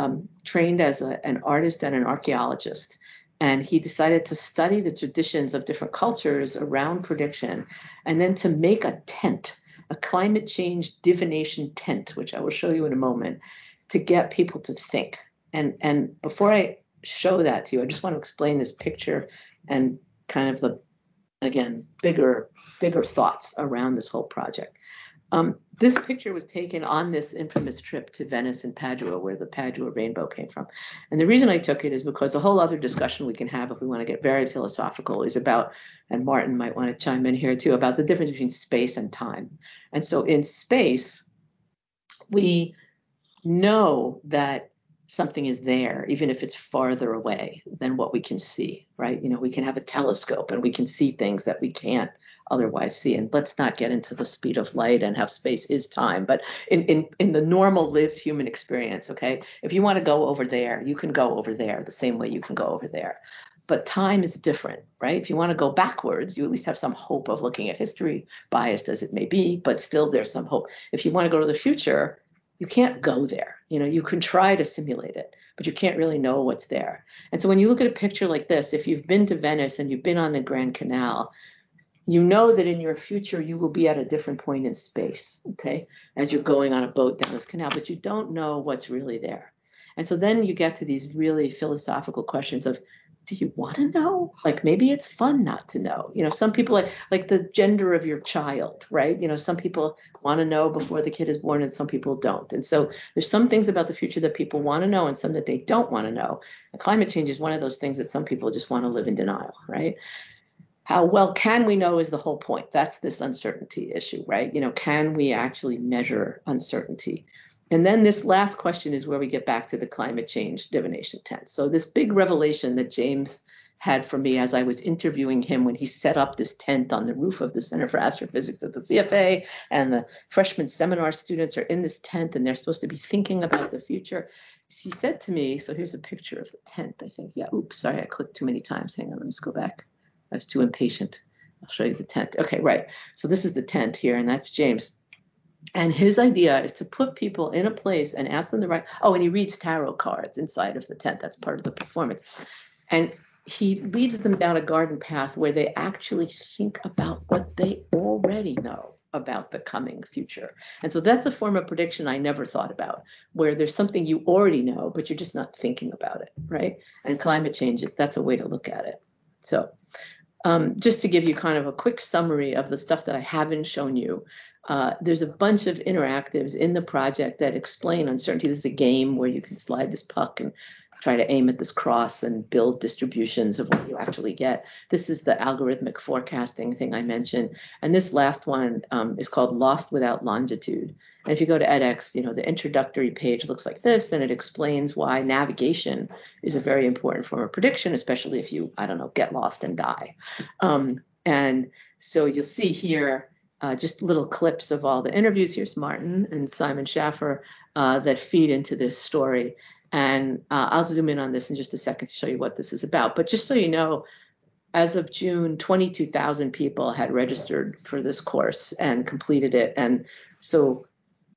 trained as an artist and an archaeologist. And he decided to study the traditions of different cultures around prediction, and then to make a tent, a climate change divination tent, which I will show you in a moment, to get people to think. And before I show that to you, I just want to explain this picture and kind of the, again, bigger thoughts around this whole project. This picture was taken on this infamous trip to Venice and Padua, where the Padua rainbow came from. And the reason I took it is because a whole other discussion we can have if we want to get very philosophical is about, and Martin might want to chime in here too, about the difference between space and time. And so in space, we know that something is there, even if it's farther away than what we can see, right? We can have a telescope and we can see things that we can't otherwise see. And let's not get into the speed of light and how space is time, but in the normal lived human experience, okay, if you want to go over there, you can go over there the same way you can go over there. But time is different, right? If you want to go backwards, you at least have some hope of looking at history, biased as it may be, but still there's some hope. If you want to go to the future, you can't go there. You can try to simulate it, but you can't really know what's there. And so when you look at a picture like this, if you've been to Venice and you've been on the Grand Canal, you know that in your future, you will be at a different point in space, okay, as you're going on a boat down this canal, but you don't know what's really there. And so then you get to these really philosophical questions of, do you want to know? Like, maybe it's fun not to know. Some people like the gender of your child, right? Some people want to know before the kid is born and some people don't. And so there's some things about the future that people want to know and some that they don't want to know. And climate change is one of those things that some people just want to live in denial, right? How well can we know is the whole point. That's this uncertainty issue, right? Can we actually measure uncertainty? And then this last question is where we get back to the climate change divination tent. So this big revelation that James had for me as I was interviewing him when he set up this tent on the roof of the Center for Astrophysics at the CFA, and the freshman seminar students are in this tent and they're supposed to be thinking about the future. He said to me, so here's a picture of the tent, I think. Yeah, oops, sorry, I clicked too many times. Hang on, let me just go back. I was too impatient. I'll show you the tent. Okay, right. So this is the tent here, and that's James. And his idea is to put people in a place and ask them the right, and he reads tarot cards inside of the tent. That's part of the performance. And he leads them down a garden path where they actually think about what they already know about the coming future. And so that's a form of prediction I never thought about, where there's something you already know, but you're just not thinking about it, right? And climate change, that's a way to look at it. So just to give you kind of a quick summary of the stuff that I haven't shown you, there's a bunch of interactives in the project that explain uncertainty. This is a game where you can slide this puck and try to aim at this cross and build distributions of what you actually get. This is the algorithmic forecasting thing I mentioned. And this last one is called Lost Without Longitude. And if you go to edX, the introductory page looks like this, and it explains why navigation is a very important form of prediction, especially if you, get lost and die. And so you'll see here just little clips of all the interviews. Here's Martin and Simon Schaffer that feed into this story. And I'll zoom in on this in just a second to show you what this is about. But just so you know, as of June, 22,000 people had registered for this course and completed it. And so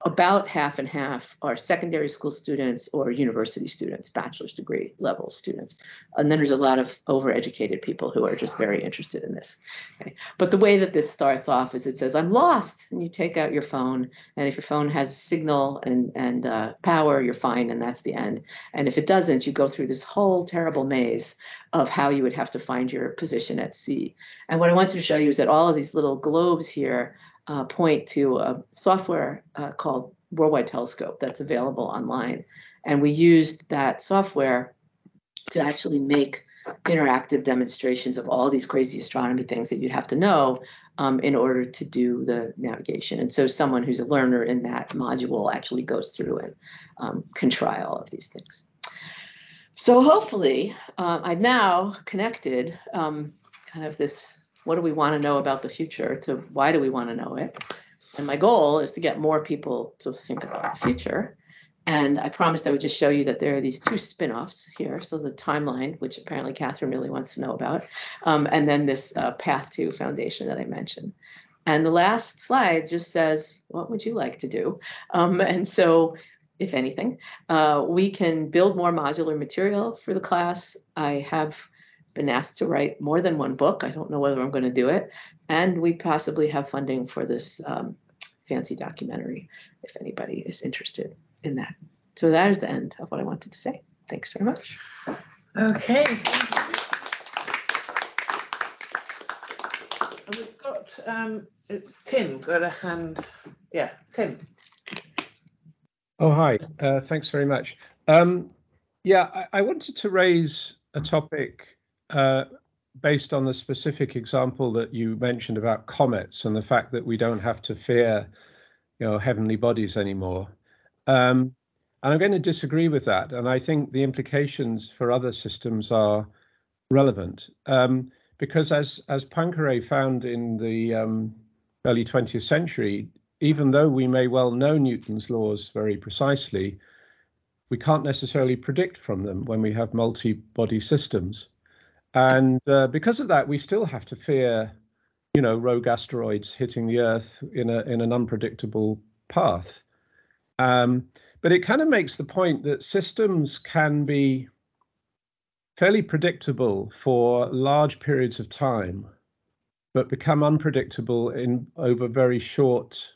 about half and half are secondary school students or university students, bachelor's degree level students. And then there's a lot of overeducated people who are just very interested in this. Okay. But the way that this starts off is it says, I'm lost. And you take out your phone. And if your phone has signal and power, you're fine. And that's the end. And if it doesn't, you go through this whole terrible maze of how you would have to find your position at sea. And what I wanted to show you is that all of these little globes here point to a software called Worldwide Telescope that's available online. And we used that software to actually make interactive demonstrations of all these crazy astronomy things that you'd have to know in order to do the navigation. And so someone who's a learner in that module actually goes through and can try all of these things. So hopefully I've now connected kind of this, what do we want to know about the future, to why do we want to know it? And my goal is to get more people to think about the future. And I promised I would just show you that there are these two spin-offs here. So the timeline, which apparently Catherine really wants to know about, and then this path to foundation that I mentioned. And the last slide just says, what would you like to do? And so, if anything, we can build more modular material for the class. I have been asked to write more than one book. I don't know whether I'm going to do it. And we possibly have funding for this fancy documentary, if anybody is interested in that. So that is the end of what I wanted to say. Thanks very much. Okay. We've got, it's Tim, got a hand. Yeah, Tim. Oh, hi. Thanks very much. Yeah, I wanted to raise a topic based on the specific example that you mentioned about comets and the fact that we don't have to fear, heavenly bodies anymore. And I'm going to disagree with that. And I think the implications for other systems are relevant because as Poincaré found in the early 20th century, even though we may well know Newton's laws very precisely, we can't necessarily predict from them when we have multi-body systems. And because of that, we still have to fear, rogue asteroids hitting the Earth in an unpredictable path. But it kind of makes the point that systems can be fairly predictable for large periods of time, but become unpredictable over very short,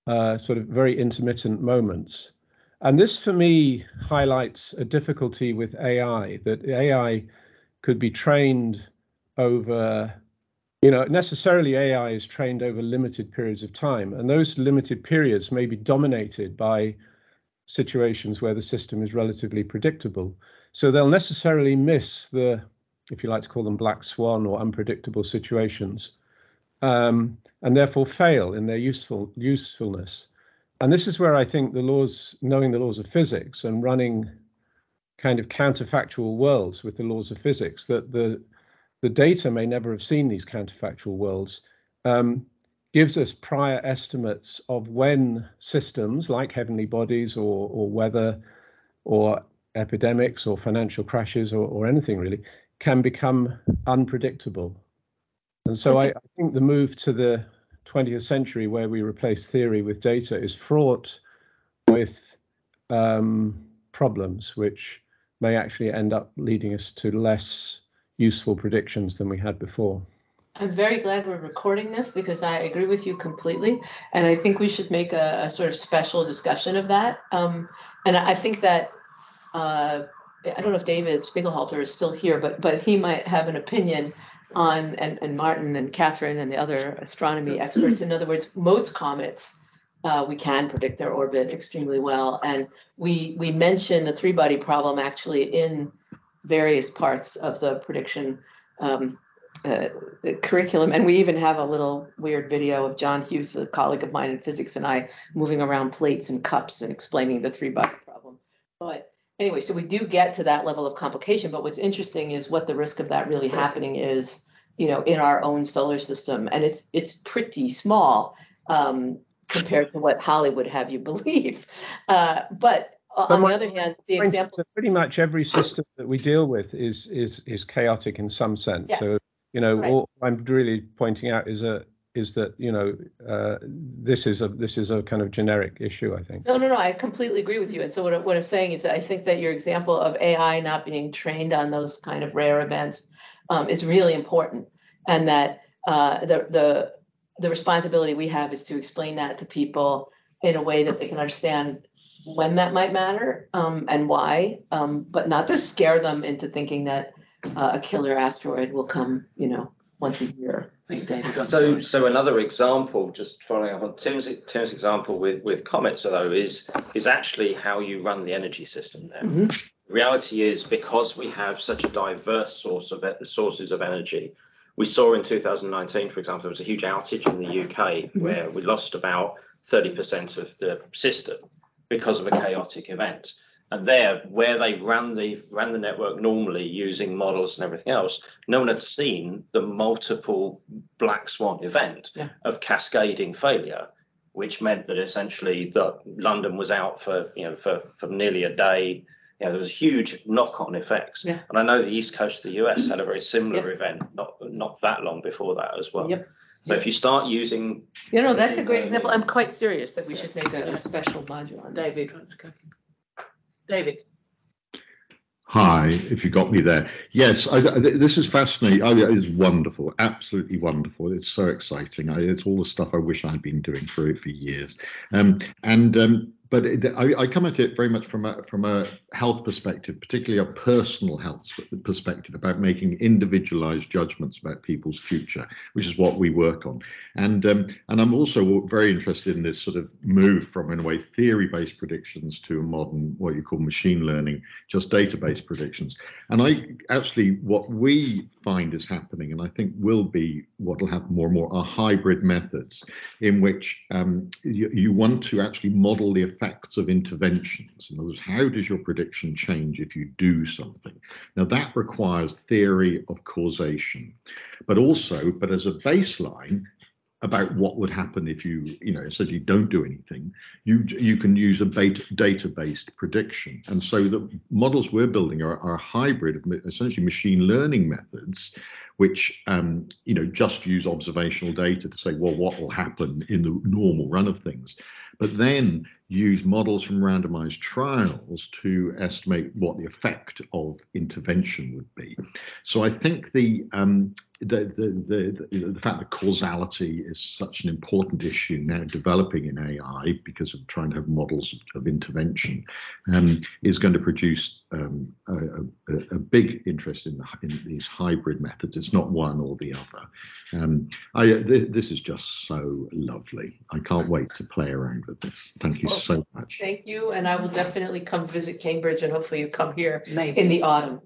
sort of very intermittent moments. And this, for me, highlights a difficulty with AI, that AI could be trained over, necessarily AI is trained over limited periods of time. And those limited periods may be dominated by situations where the system is relatively predictable. So they'll necessarily miss the, if you like to call them black swan or unpredictable situations, and therefore fail in their usefulness. And this is where I think knowing the laws of physics and running kind of counterfactual worlds with the laws of physics, that the data may never have seen these counterfactual worlds, gives us prior estimates of when systems like heavenly bodies or weather or epidemics or financial crashes or anything really can become unpredictable. And so I think the move to the 20th century where we replace theory with data is fraught with problems which may actually end up leading us to less useful predictions than we had before. I'm very glad we're recording this because I agree with you completely. And I think we should make a sort of special discussion of that. And I think that, I don't know if David Spiegelhalter is still here, but he might have an opinion on, and Martin and Catherine and the other astronomy experts. In other words, most comets, we can predict their orbit extremely well. And we mention the three-body problem actually in various parts of the prediction curriculum. And we even have a little weird video of John Hughes, a colleague of mine in physics, and I moving around plates and cups and explaining the three-body problem. But anyway, so we do get to that level of complication. But what's interesting is what the risk of that really happening is, in our own solar system. And it's pretty small compared to what Hollywood have you believe. But on the other hand, the example, pretty much every system that we deal with is chaotic in some sense. Yes. So, right. All I'm really pointing out is is that, you know, this is a kind of generic issue, I think. No, I completely agree with you. And so what I'm saying is that I think that your example of AI not being trained on those kind of rare events is really important, and that the responsibility we have is to explain that to people in a way that they can understand when that might matter and why, but not to scare them into thinking that a killer asteroid will come, you know, once a year. So another example, just following up on Tim's example with comets, though, is actually how you run the energy system there. Mm-hmm. The reality is, because we have such a diverse sources of energy, we saw in 2019, for example, there was a huge outage in the UK where we lost about 30% of the system because of a chaotic event. And there, where they ran the network normally using models and everything else, no one had seen the multiple black swan event of cascading failure, which meant that essentially London was out for nearly a day. You know, there was huge knock-on effects. Yeah. And I know the east coast of the US had a very similar event not that long before that as well. Yep. So if you start using, that's a great example. I'm quite serious that we should make a special module on this. David wants to go. David. Hi, if you got me there. Yes, this is fascinating. It's wonderful, absolutely wonderful. It's so exciting. It's all the stuff I wish I'd been doing for years. But I come at it very much from a health perspective, particularly a personal health perspective, about making individualized judgments about people's future, which is what we work on. And I'm also very interested in this sort of move from, in a way, theory-based predictions to a modern, what you call machine learning, just database predictions. And what we find is happening, and I think will be what will happen more and more, are hybrid methods in which you want to actually model the effects of interventions. In other words, how does your prediction change if you do something? Now that requires theory of causation, but as a baseline about what would happen if you essentially don't do anything, you can use a data-based prediction. And so the models we're building are a hybrid of essentially machine learning methods, which just use observational data to say, well, what will happen in the normal run of things, but then use models from randomized trials to estimate what the effect of intervention would be. So I think the fact that causality is such an important issue now developing in AI because of trying to have models of intervention is going to produce a big interest in these hybrid methods. It's not one or the other. This is just so lovely. I can't wait to play around with this. Thank you so much. Thank you, and I will definitely come visit Cambridge, and hopefully you come here in the autumn.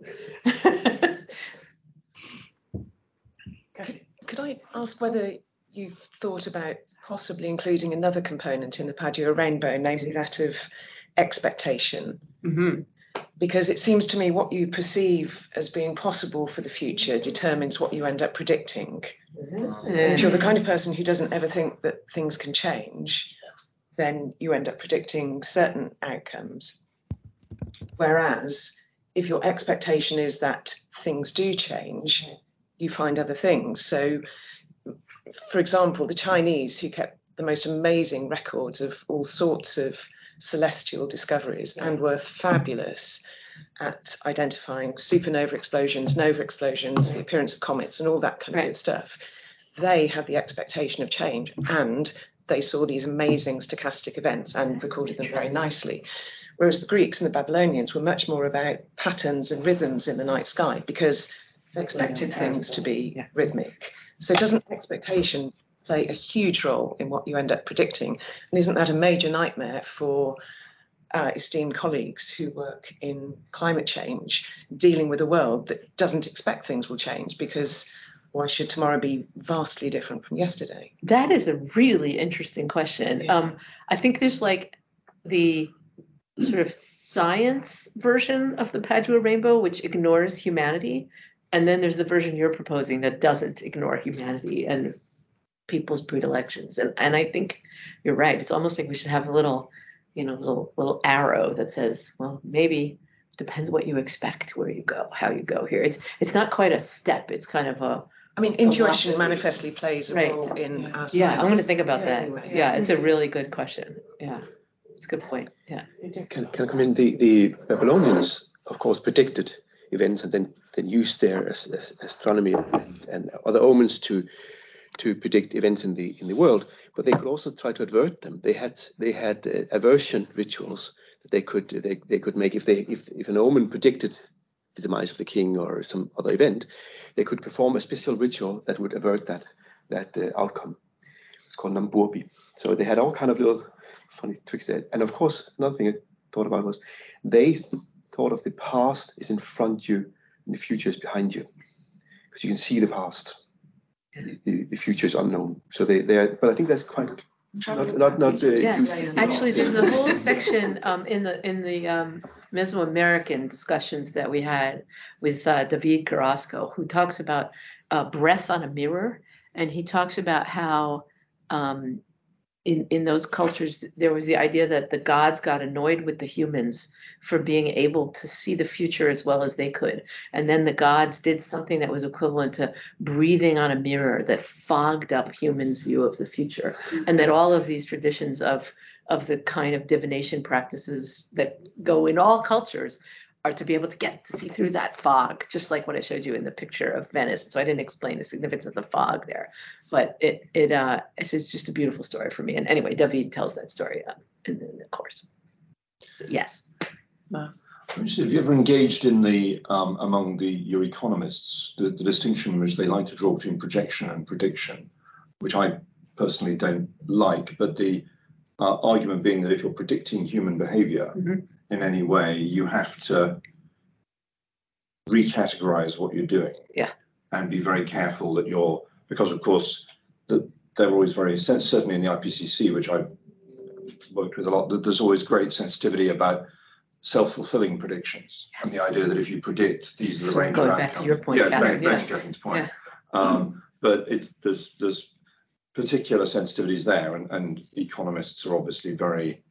Could I ask whether you've thought about possibly including another component in the Padua rainbow, namely that of expectation? Mm-hmm. Because it seems to me what you perceive as being possible for the future determines what you end up predicting. Mm-hmm. And if you're the kind of person who doesn't ever think that things can change, then you end up predicting certain outcomes. Whereas if your expectation is that things do change, you find other things. So, for example, the Chinese, who kept the most amazing records of all sorts of celestial discoveries and were fabulous at identifying supernova explosions, nova explosions, the appearance of comets and all that kind of good stuff. They had the expectation of change, and they saw these amazing stochastic events and recorded them very nicely. Whereas the Greeks and the Babylonians were much more about patterns and rhythms in the night sky because they expected things to be rhythmic. So doesn't expectation play a huge role in what you end up predicting? And isn't that a major nightmare for our esteemed colleagues who work in climate change, dealing with a world that doesn't expect things will change? Because why should tomorrow be vastly different from yesterday? That is a really interesting question. Yeah. I think there's like the sort of science version of the Padua rainbow, which ignores humanity. And then there's the version you're proposing that doesn't ignore humanity and people's predilections. And I think you're right. It's almost like we should have a little arrow that says, well, maybe depends what you expect, where you go, how you go here. It's not quite a step. It's kind of I mean, intuition manifestly plays a Right. role in our science. Yeah, I'm going to think about that. Anyway, Yeah, it's a really good question. Yeah, it's a good point. Yeah. Can I come in? The Babylonians, of course, predicted events and then used their astronomy and other omens to predict events in the world. But they could also try to avert them. They had aversion rituals that they could make if an omen predicted the demise of the king or some other event, they could perform a special ritual that would avert that outcome. It's called Namburbi. So they had all kind of little funny tricks there. And of course, another thing I thought about was they thought of the past is in front of you and the future is behind you, because you can see the past. The future is unknown. So they are, but I think that's quite not yeah. Actually, there's a whole section in the Mesoamerican discussions that we had with David Carrasco, who talks about breath on a mirror, and he talks about how in those cultures there was the idea that the gods got annoyed with the humans for being able to see the future as well as they could, and then the gods did something that was equivalent to breathing on a mirror that fogged up humans' view of the future, and that all of these traditions of the kind of divination practices that go in all cultures are to be able to get to see through that fog, just like what I showed you in the picture of Venice. So I didn't explain the significance of the fog there, but it's just a beautiful story for me. And anyway, David tells that story in the course. So, yes. Have you ever engaged in the among your economists the distinction which they like to draw between projection and prediction, which I personally don't like, but the argument being that if you're predicting human behavior in any way, you have to recategorize what you're doing, and be very careful that because of course they're always very certainly in the IPCC, which I've worked with a lot, that there's always great sensitivity about self-fulfilling predictions, and the idea that if you predict these are the range of outcomes. Back to your point, back to Catherine's point. But there's particular sensitivities there, and economists are obviously very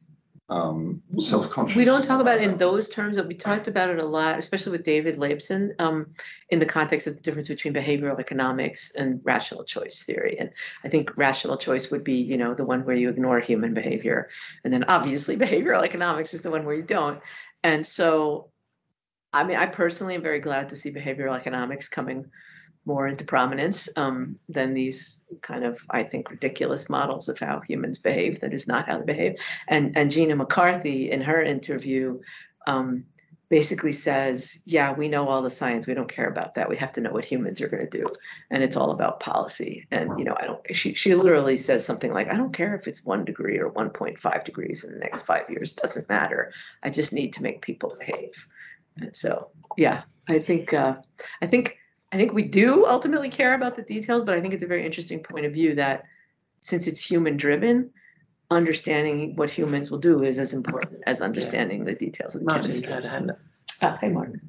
self-conscious. We don't talk about it in those terms, but we talked about it a lot, especially with David Leibson, in the context of the difference between behavioral economics and rational choice theory. And I think rational choice would be, the one where you ignore human behavior. And then obviously behavioral economics is the one where you don't. And so, I mean, I personally am very glad to see behavioral economics coming more into prominence than these kind of, I think, ridiculous models of how humans behave. That is not how they behave. And Gina McCarthy, in her interview, basically says, yeah, we know all the science. We don't care about that. We have to know what humans are going to do. And it's all about policy. And, she literally says something like, I don't care if it's 1 degree or 1.5 degrees in the next 5 years. It doesn't matter. I just need to make people behave. And so, yeah, I think we do ultimately care about the details, but I think it's a very interesting point of view that since it's human driven, understanding what humans will do is as important as understanding the details of the chemistry. Hey, Martin.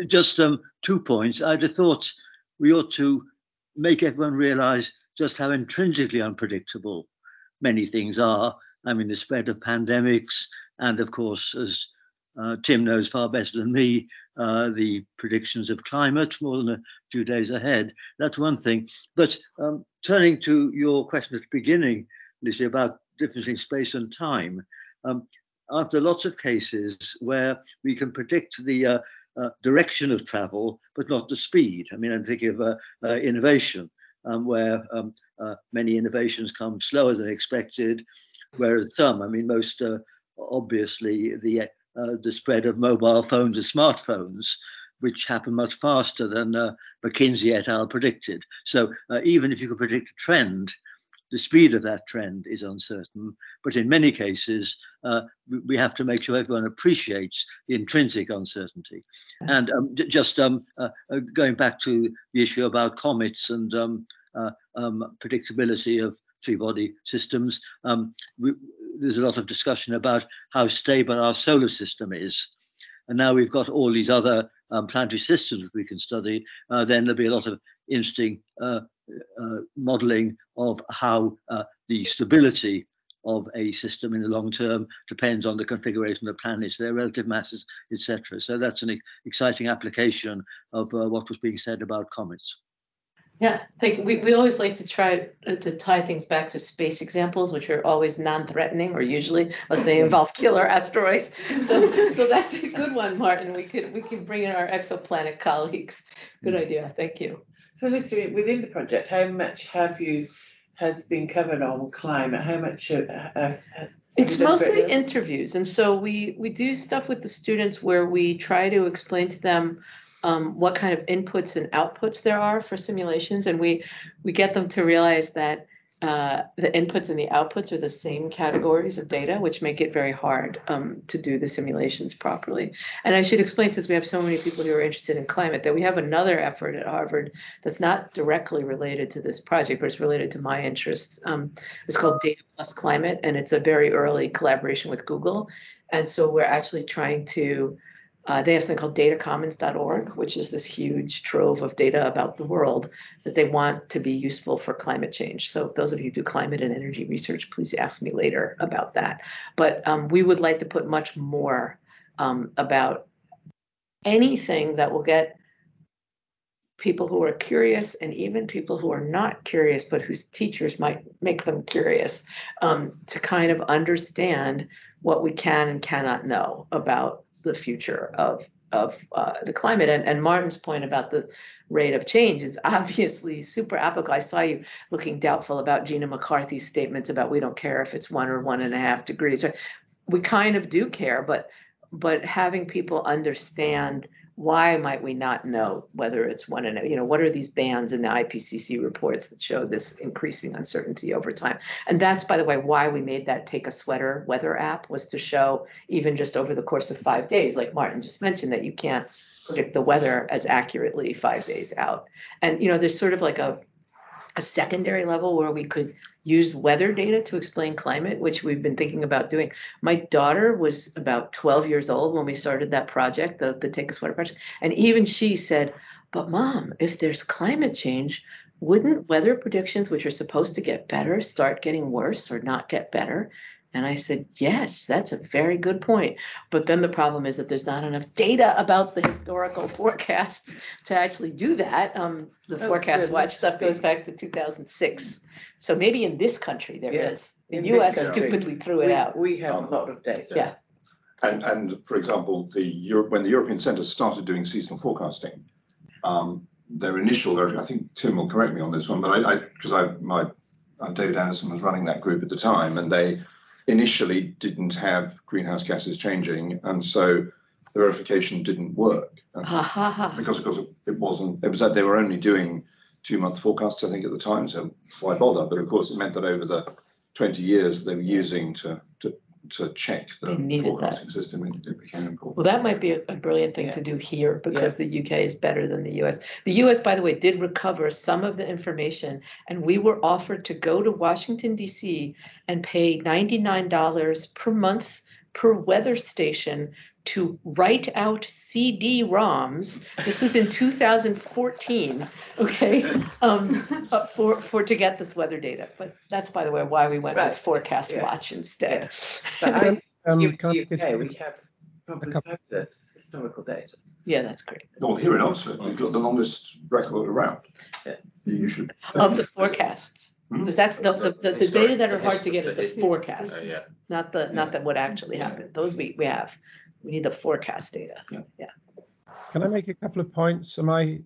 Just 2 points. I'd have thought we ought to make everyone realize just how intrinsically unpredictable many things are. I mean, the spread of pandemics, and of course, as Tim knows far better than me, the predictions of climate more than a few days ahead. That's one thing. But turning to your question at the beginning, Lucy, about differencing space and time, after lots of cases where we can predict the direction of travel, but not the speed. I mean, I'm thinking of innovation, where many innovations come slower than expected, whereas some, I mean, most obviously the spread of mobile phones and smartphones, which happen much faster than McKinsey et al. Predicted. So even if you can predict a trend, the speed of that trend is uncertain. But in many cases, we have to make sure everyone appreciates the intrinsic uncertainty. And just going back to the issue about comets and predictability of three-body systems, there's a lot of discussion about how stable our solar system is. And now we've got all these other planetary systems we can study. Then there'll be a lot of interesting modeling of how the stability of a system in the long term depends on the configuration of the planets, their relative masses, etc. So that's an exciting application of what was being said about comets. Yeah, we always like to try to tie things back to space examples, which are always non-threatening, or usually, unless they involve killer asteroids. So that's a good one, Martin. We can bring in our exoplanet colleagues. Good idea. Thank you. So, Alyssa, within the project, how much has been covered on climate? How much has it's mostly interviews, and so we do stuff with the students where we try to explain to them what kind of inputs and outputs there are for simulations, and we get them to realize that the inputs and the outputs are the same categories of data, which make it very hard to do the simulations properly. And I should explain, since we have so many people who are interested in climate, that we have another effort at Harvard that's not directly related to this project, but it's related to my interests. It's called Data Plus Climate, and it's a very early collaboration with Google. And so we're actually trying to they have something called datacommons.org, which is this huge trove of data about the world that they want to be useful for climate change. So those of you who do climate and energy research, please ask me later about that. But we would like to put much more about anything that will get people who are curious, and even people who are not curious, but whose teachers might make them curious, to kind of understand what we can and cannot know about the future of the climate. And Martin's point about the rate of change is obviously super applicable. I saw you looking doubtful about Gina McCarthy's statements about we don't care if it's 1 or 1.5 degrees. We kind of do care, but having people understand why might we not know whether it's 1 and what are these bands in the IPCC reports that show this increasing uncertainty over time? And that's, by the way, why we made that Take a Sweater weather app, was to show even just over the course of 5 days, like Martin just mentioned, that you can't predict the weather as accurately 5 days out. And there's sort of like a secondary level where we could use weather data to explain climate, which we've been thinking about doing. My daughter was about 12 years old when we started that project, the Take a Sweater project. And even she said, but Mom, if there's climate change, wouldn't weather predictions, which are supposed to get better, start getting worse or not get better? And I said, yes, that's a very good point. But then the problem is that there's not enough data about the historical forecasts to actually do that. The Forecast Watch stuff goes back to 2006. So maybe in this country there is. The US stupidly threw it out. We have a lot of data. Yeah. And for example, when the European Centre started doing seasonal forecasting, their initial, I think Tim will correct me on this one, but David Anderson was running that group at the time, and they initially didn't have greenhouse gases changing, and so the verification didn't work because it was that they were only doing 2-month forecasts, I think, at the time, so why bother? But of course it meant that over the 20 years that they were using to check the forecasting system, it became important. Well, that might be a brilliant thing to do here, because the UK is better than the US. The US, by the way, did recover some of the information, and we were offered to go to Washington, D.C. and pay $99 per month per weather station to write out CD-ROMs. This was in 2014, okay, to get this weather data. But that's, by the way, why we went with Forecast Watch instead. But we have probably fabulous historical data. Yeah, that's great. Well, here in Oxford, we've got the longest record around. You should of the forecasts. Because that's the data that are hard to get is the forecasts, not what actually happened. Those we have. We need the forecast data. Yeah. Can I make a couple of points? Am I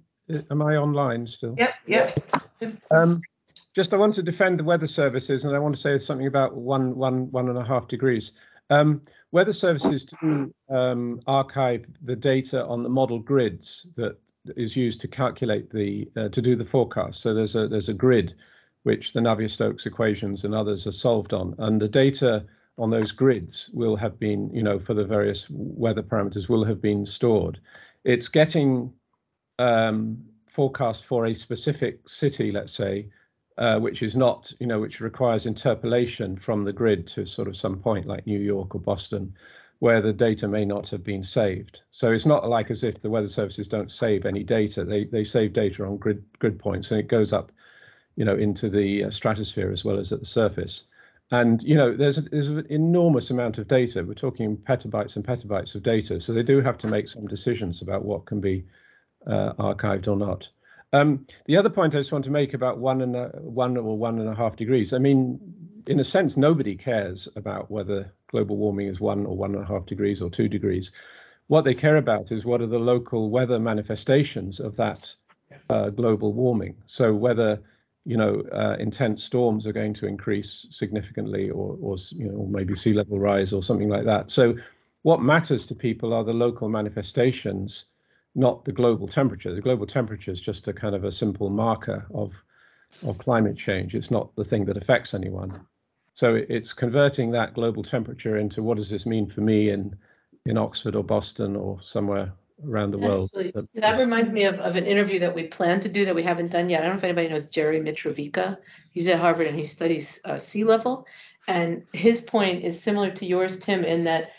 online still? Yep. Just I want to defend the weather services, and I want to say something about 1.5 degrees. Weather services do archive the data on the model grids that is used to calculate to do the forecast. So there's a grid which the Navier-Stokes equations and others are solved on, and the data on those grids will have been, for the various weather parameters, will have been stored. It's getting forecast for a specific city, let's say, which is not, which requires interpolation from the grid to sort of some point like New York or Boston, where the data may not have been saved. So it's not like as if the weather services don't save any data. They save data on grid points, and it goes up, into the stratosphere as well as at the surface. And there's an enormous amount of data. We're talking petabytes and petabytes of data. So they do have to make some decisions about what can be archived or not. The other point I just want to make about 1 or 1.5 degrees. I mean, in a sense, nobody cares about whether global warming is 1 or 1.5 degrees or 2 degrees. What they care about is what are the local weather manifestations of that global warming. So whether, you know, intense storms are going to increase significantly, or you know, maybe sea level rise or something like that. So what matters to people are the local manifestations, not the global temperature. The global temperature is just a kind of a simple marker of climate change. It's not the thing that affects anyone. So it's converting that global temperature into what does this mean for me in Oxford or Boston or somewhere around the world. Actually, that reminds me of an interview that we plan to do that we haven't done yet. I don't know if anybody knows Jerry Mitrovica. He's at Harvard and he studies sea level. And his point is similar to yours, Tim, in that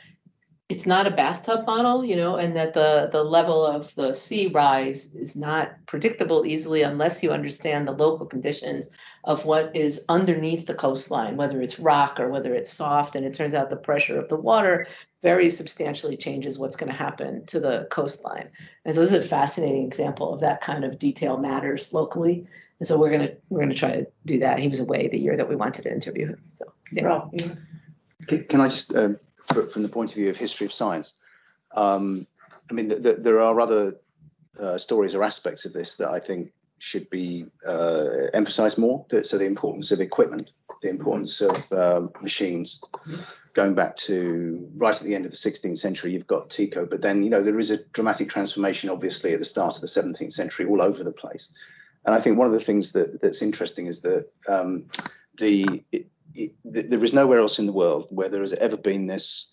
it's not a bathtub model, you know, and that the level of the sea rise is not predictable easily unless you understand the local conditions of what is underneath the coastline, whether it's rock or whether it's soft. And it turns out the pressure of the water very substantially changes what's going to happen to the coastline. And so this is a fascinating example of that kind of detail matters locally. And so we're gonna try to do that. He was away the year that we wanted to interview him. So yeah. Can I just from the point of view of history of science, I mean, there are other stories or aspects of this that I think should be emphasized more. So the importance of equipment, the importance of machines, going back to right at the end of the 16th century, you've got Tycho, but then, you know, there is a dramatic transformation, obviously, at the start of the 17th century all over the place. And I think one of the things that's interesting is that there is nowhere else in the world where there has ever been this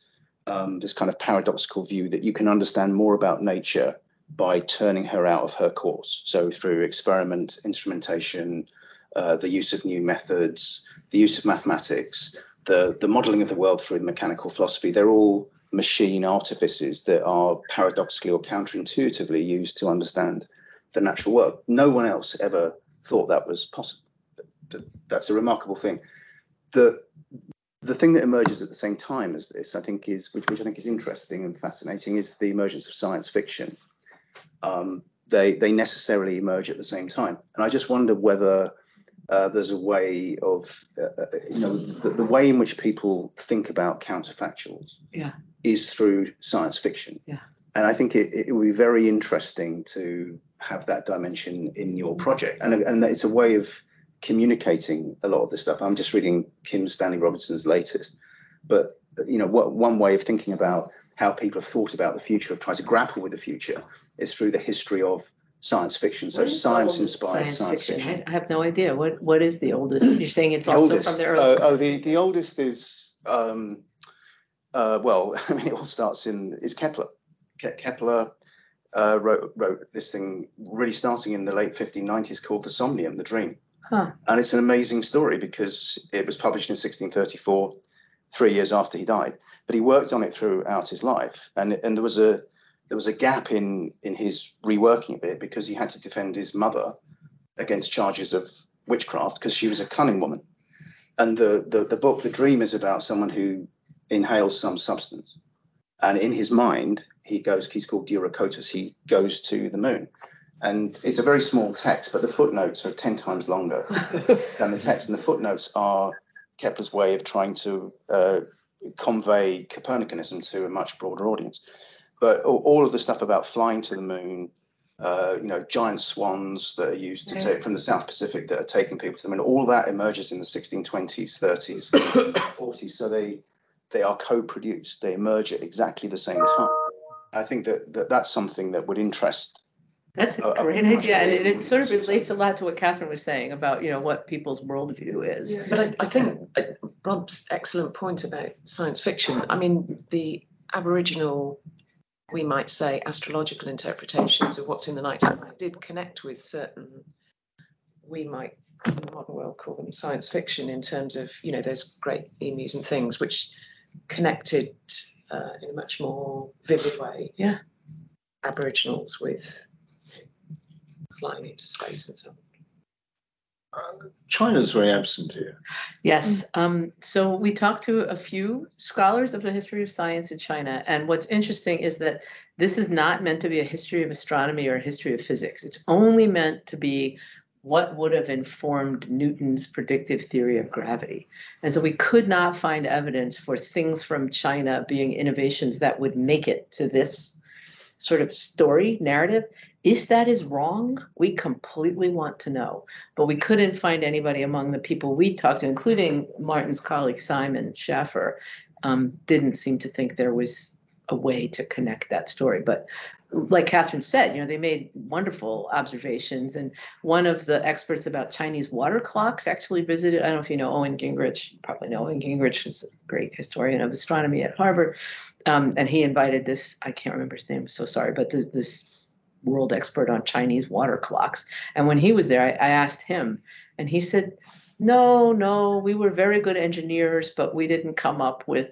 this kind of paradoxical view that you can understand more about nature by turning her out of her course. So through experiment, instrumentation, the use of new methods, the use of mathematics, the modeling of the world through mechanical philosophy, they're all machine artifices that are paradoxically or counterintuitively used to understand the natural world. No one else ever thought that was possible. That's a remarkable thing. The thing that emerges at the same time as this, I think, is which I think is interesting and fascinating, is the emergence of science fiction. They necessarily emerge at the same time, and I just wonder whether there's a way of you know, the way in which people think about counterfactuals is through science fiction. And I think it would be very interesting to have that dimension in your project, and it's a way of communicating a lot of this stuff. I'm just reading Kim Stanley Robinson's latest, but you know, one way of thinking about how people have thought about the future, of trying to grapple with the future, is through the history of science fiction. So science-inspired science fiction. I have no idea. What is the oldest? You're saying it's also from the early. The oldest is well, I mean, it all starts is Kepler. Kepler wrote this thing really starting in the late 1590s called the Somnium, the Dream. And it's an amazing story because it was published in 1634, 3 years after he died. But he worked on it throughout his life, and there was a gap in his reworking of it because he had to defend his mother against charges of witchcraft because she was a cunning woman. And the book, The Dream, is about someone who inhales some substance, and in his mind he's called Duracotus. He goes to the moon. And it's a very small text, but the footnotes are 10 times longer than the text. And the footnotes are Kepler's way of trying to convey Copernicanism to a much broader audience. But all of the stuff about flying to the moon, you know, giant swans that are used to take from the South Pacific that are taking people to the moon, all that emerges in the 1620s, 30s, 40s. So they are co-produced. They emerge at exactly the same time. I think that's something that would interest. That's a great idea, and it sort of relates a lot to what Catherine was saying about, you know, what people's worldview is. Yeah, but I think Rob's excellent point about science fiction. I mean, the Aboriginal, we might say, astrological interpretations of what's in the night sky did connect with certain, we might in the modern world call them science fiction, in terms of, you know, those great emus and things which connected in a much more vivid way. Aboriginals with flying into space and so on. China's very absent here. Yes. So we talked to a few scholars of the history of science in China. And what's interesting is that this is not meant to be a history of astronomy or a history of physics. It's only meant to be what would have informed Newton's predictive theory of gravity. And so we could not find evidence for things from China being innovations that would make it to this sort of story narrative. If that is wrong, we completely want to know. But we couldn't find anybody among the people we talked to, including Martin's colleague Simon Schaffer, didn't seem to think there was a way to connect that story. But like Catherine said, they made wonderful observations. And one of the experts about Chinese water clocks actually visited. I don't know if you know Owen Gingrich. You probably know Owen Gingrich is a great historian of astronomy at Harvard. And he invited this, I can't remember his name, I'm so sorry, but this world expert on Chinese water clocks. And when he was there, I asked him, and he said, no, we were very good engineers, but we didn't come up with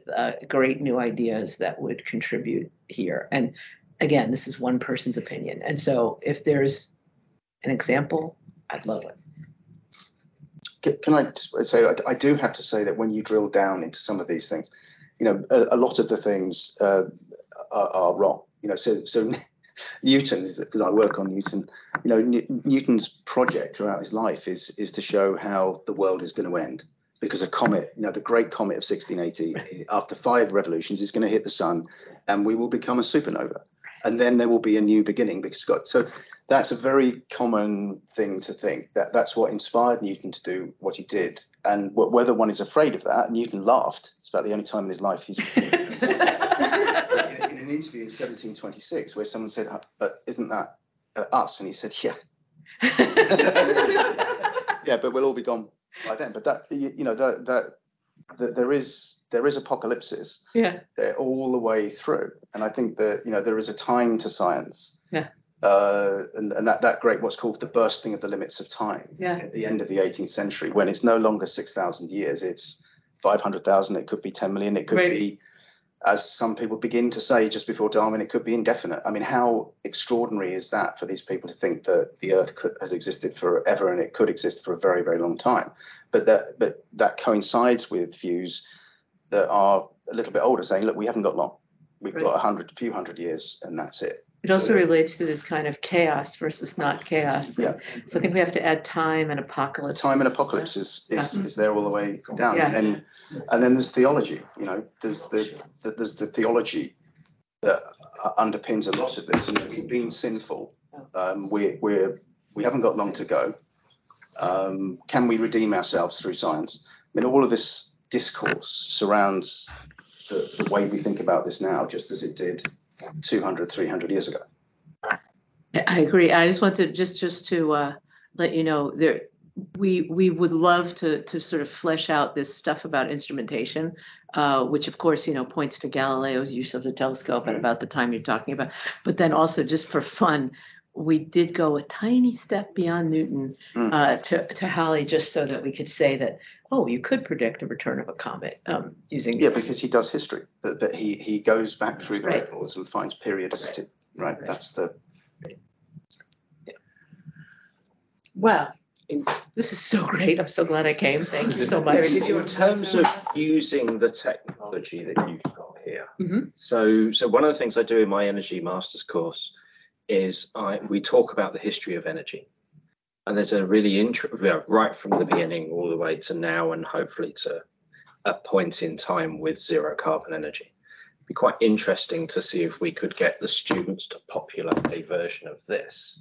great new ideas that would contribute here. And again, this is one person's opinion. And so if there's an example, I'd love it. Can I say, I do have to say that when you drill down into some of these things, a lot of the things are wrong. So Newton, because I work on Newton, Newton's project throughout his life is to show how the world is going to end, because a comet, the great comet of 1680, after 5 revolutions, is going to hit the sun, and we will become a supernova, and then there will be a new beginning. So that's a very common thing to think. That's what inspired Newton to do what he did, and whether one is afraid of that, Newton laughed. It's about the only time in his life he's. In an interview in 1726, where someone said, "But isn't that us?" and he said, "Yeah, yeah, but we'll all be gone by then." But that there is apocalypses. Yeah, they're all the way through, and I think that there is a time to science. Yeah. And that great what's called the bursting of the limits of time. Yeah. At the end of the 18th century, when it's no longer 6,000 years, it's 500,000. It could be 10 million. It could be, as some people begin to say just before Darwin, it could be indefinite. I mean, how extraordinary is that for these people to think that the Earth has existed forever and it could exist for a very, very long time? But that coincides with views that are a little bit older, saying, look, we haven't got long. We've got a few hundred years, and that's it. It also relates to this kind of chaos versus not chaos. Yeah. So I think we have to add time and apocalypse. Time and apocalypse is there all the way down. Yeah. And then there's theology. There's the theology that underpins a lot of this. We've been sinful. We haven't got long to go. Can we redeem ourselves through science? I mean, all of this discourse surrounds the way we think about this now, just as it did 200, 300 years ago. I agree. I just want to just to let you know, we would love to sort of flesh out this stuff about instrumentation, which of course points to Galileo's use of the telescope and about the time you're talking about. But then also, just for fun, we did go a tiny step beyond Newton to Halley, just so that we could say that, oh, you could predict the return of a comet using these. Because he does history, that he goes back through the records and finds periodicity. Right. That's the. Yeah. Well, this is so great. I'm so glad I came. Thank you so much. In terms of using the technology that you've got here, so one of the things I do in my energy master's course is we talk about the history of energy. And there's a really right from the beginning all the way to now, and hopefully to a point in time with zero carbon energy. It'd be quite interesting to see if we could get the students to populate a version of this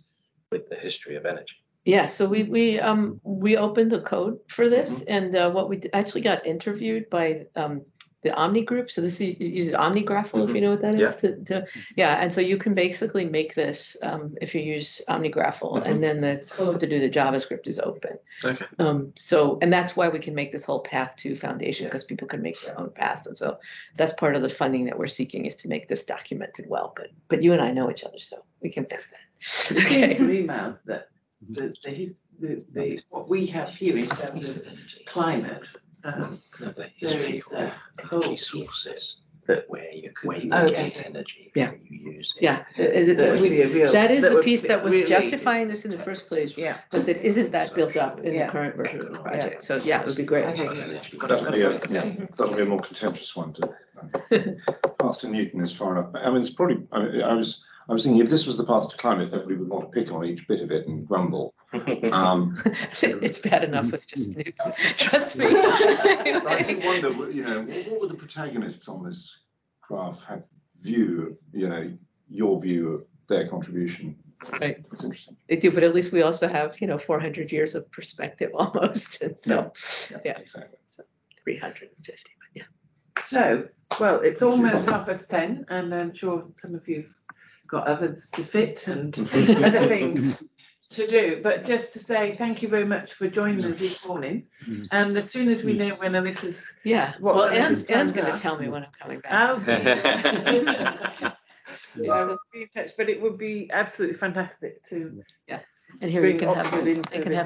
with the history of energy. Yeah, so we opened the code for this, and what we actually got interviewed by the Omni group. So this uses OmniGraffle, if you know what that is. And so you can basically make this if you use OmniGraffle, and then the code to do the JavaScript is open. Okay. And that's why we can make this whole path to foundation, because people can make their own paths. And so that's part of the funding that we're seeking, is to make this documented well. But you and I know each other, so we can fix that. Okay. Some emails that what we have here in terms of climate. There is energy sources. that where you get energy, Yeah. where you use it. Yeah, that is the would piece that was really justifying this in the first place, Yeah. but that isn't that built up in the Yeah. current version of the project. So yeah, it would be great. That'll be a more contentious one to path to Newton is far enough. I mean, it's probably. I was thinking if this was the path to climate, everybody would want to pick on each bit of it and grumble. It's bad enough with just Newton. Trust me. I do wonder, what would the protagonists on this graph have view of, your view of their contribution? Right. It's interesting. They do, but at least we also have, 400 years of perspective almost. And so, yeah. Exactly. So 350, but yeah. So, well, it's almost 10:30, and I'm sure some of you've got ovens to fit and other things to do. But just to say thank you very much for joining us this morning. And as soon as we know when Alyssa's Anne's going to tell me when I'm coming back. I will be in touch, but it would be absolutely fantastic to And here you can have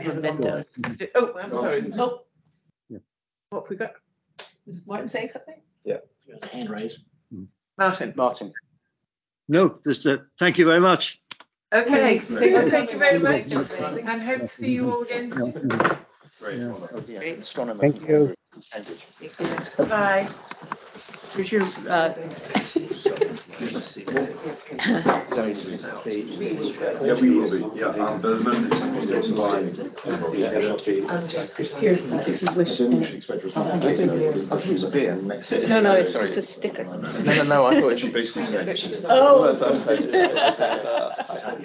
mementos. Oh, I'm sorry. Oh, what have we got? is Martin saying something? Yeah, hand raise. Martin. No, just thank you very much. Okay, Thanks. thank you very much, and hope to see you all again. Great astronomer. Thank you. Cambridge. Bye. Here's your Yeah, we will be. Yeah, but at the moment it's live. I'm just here's the wish. I'll choose a beer. No, it's just a sticker. No, I thought it should basically say. Oh.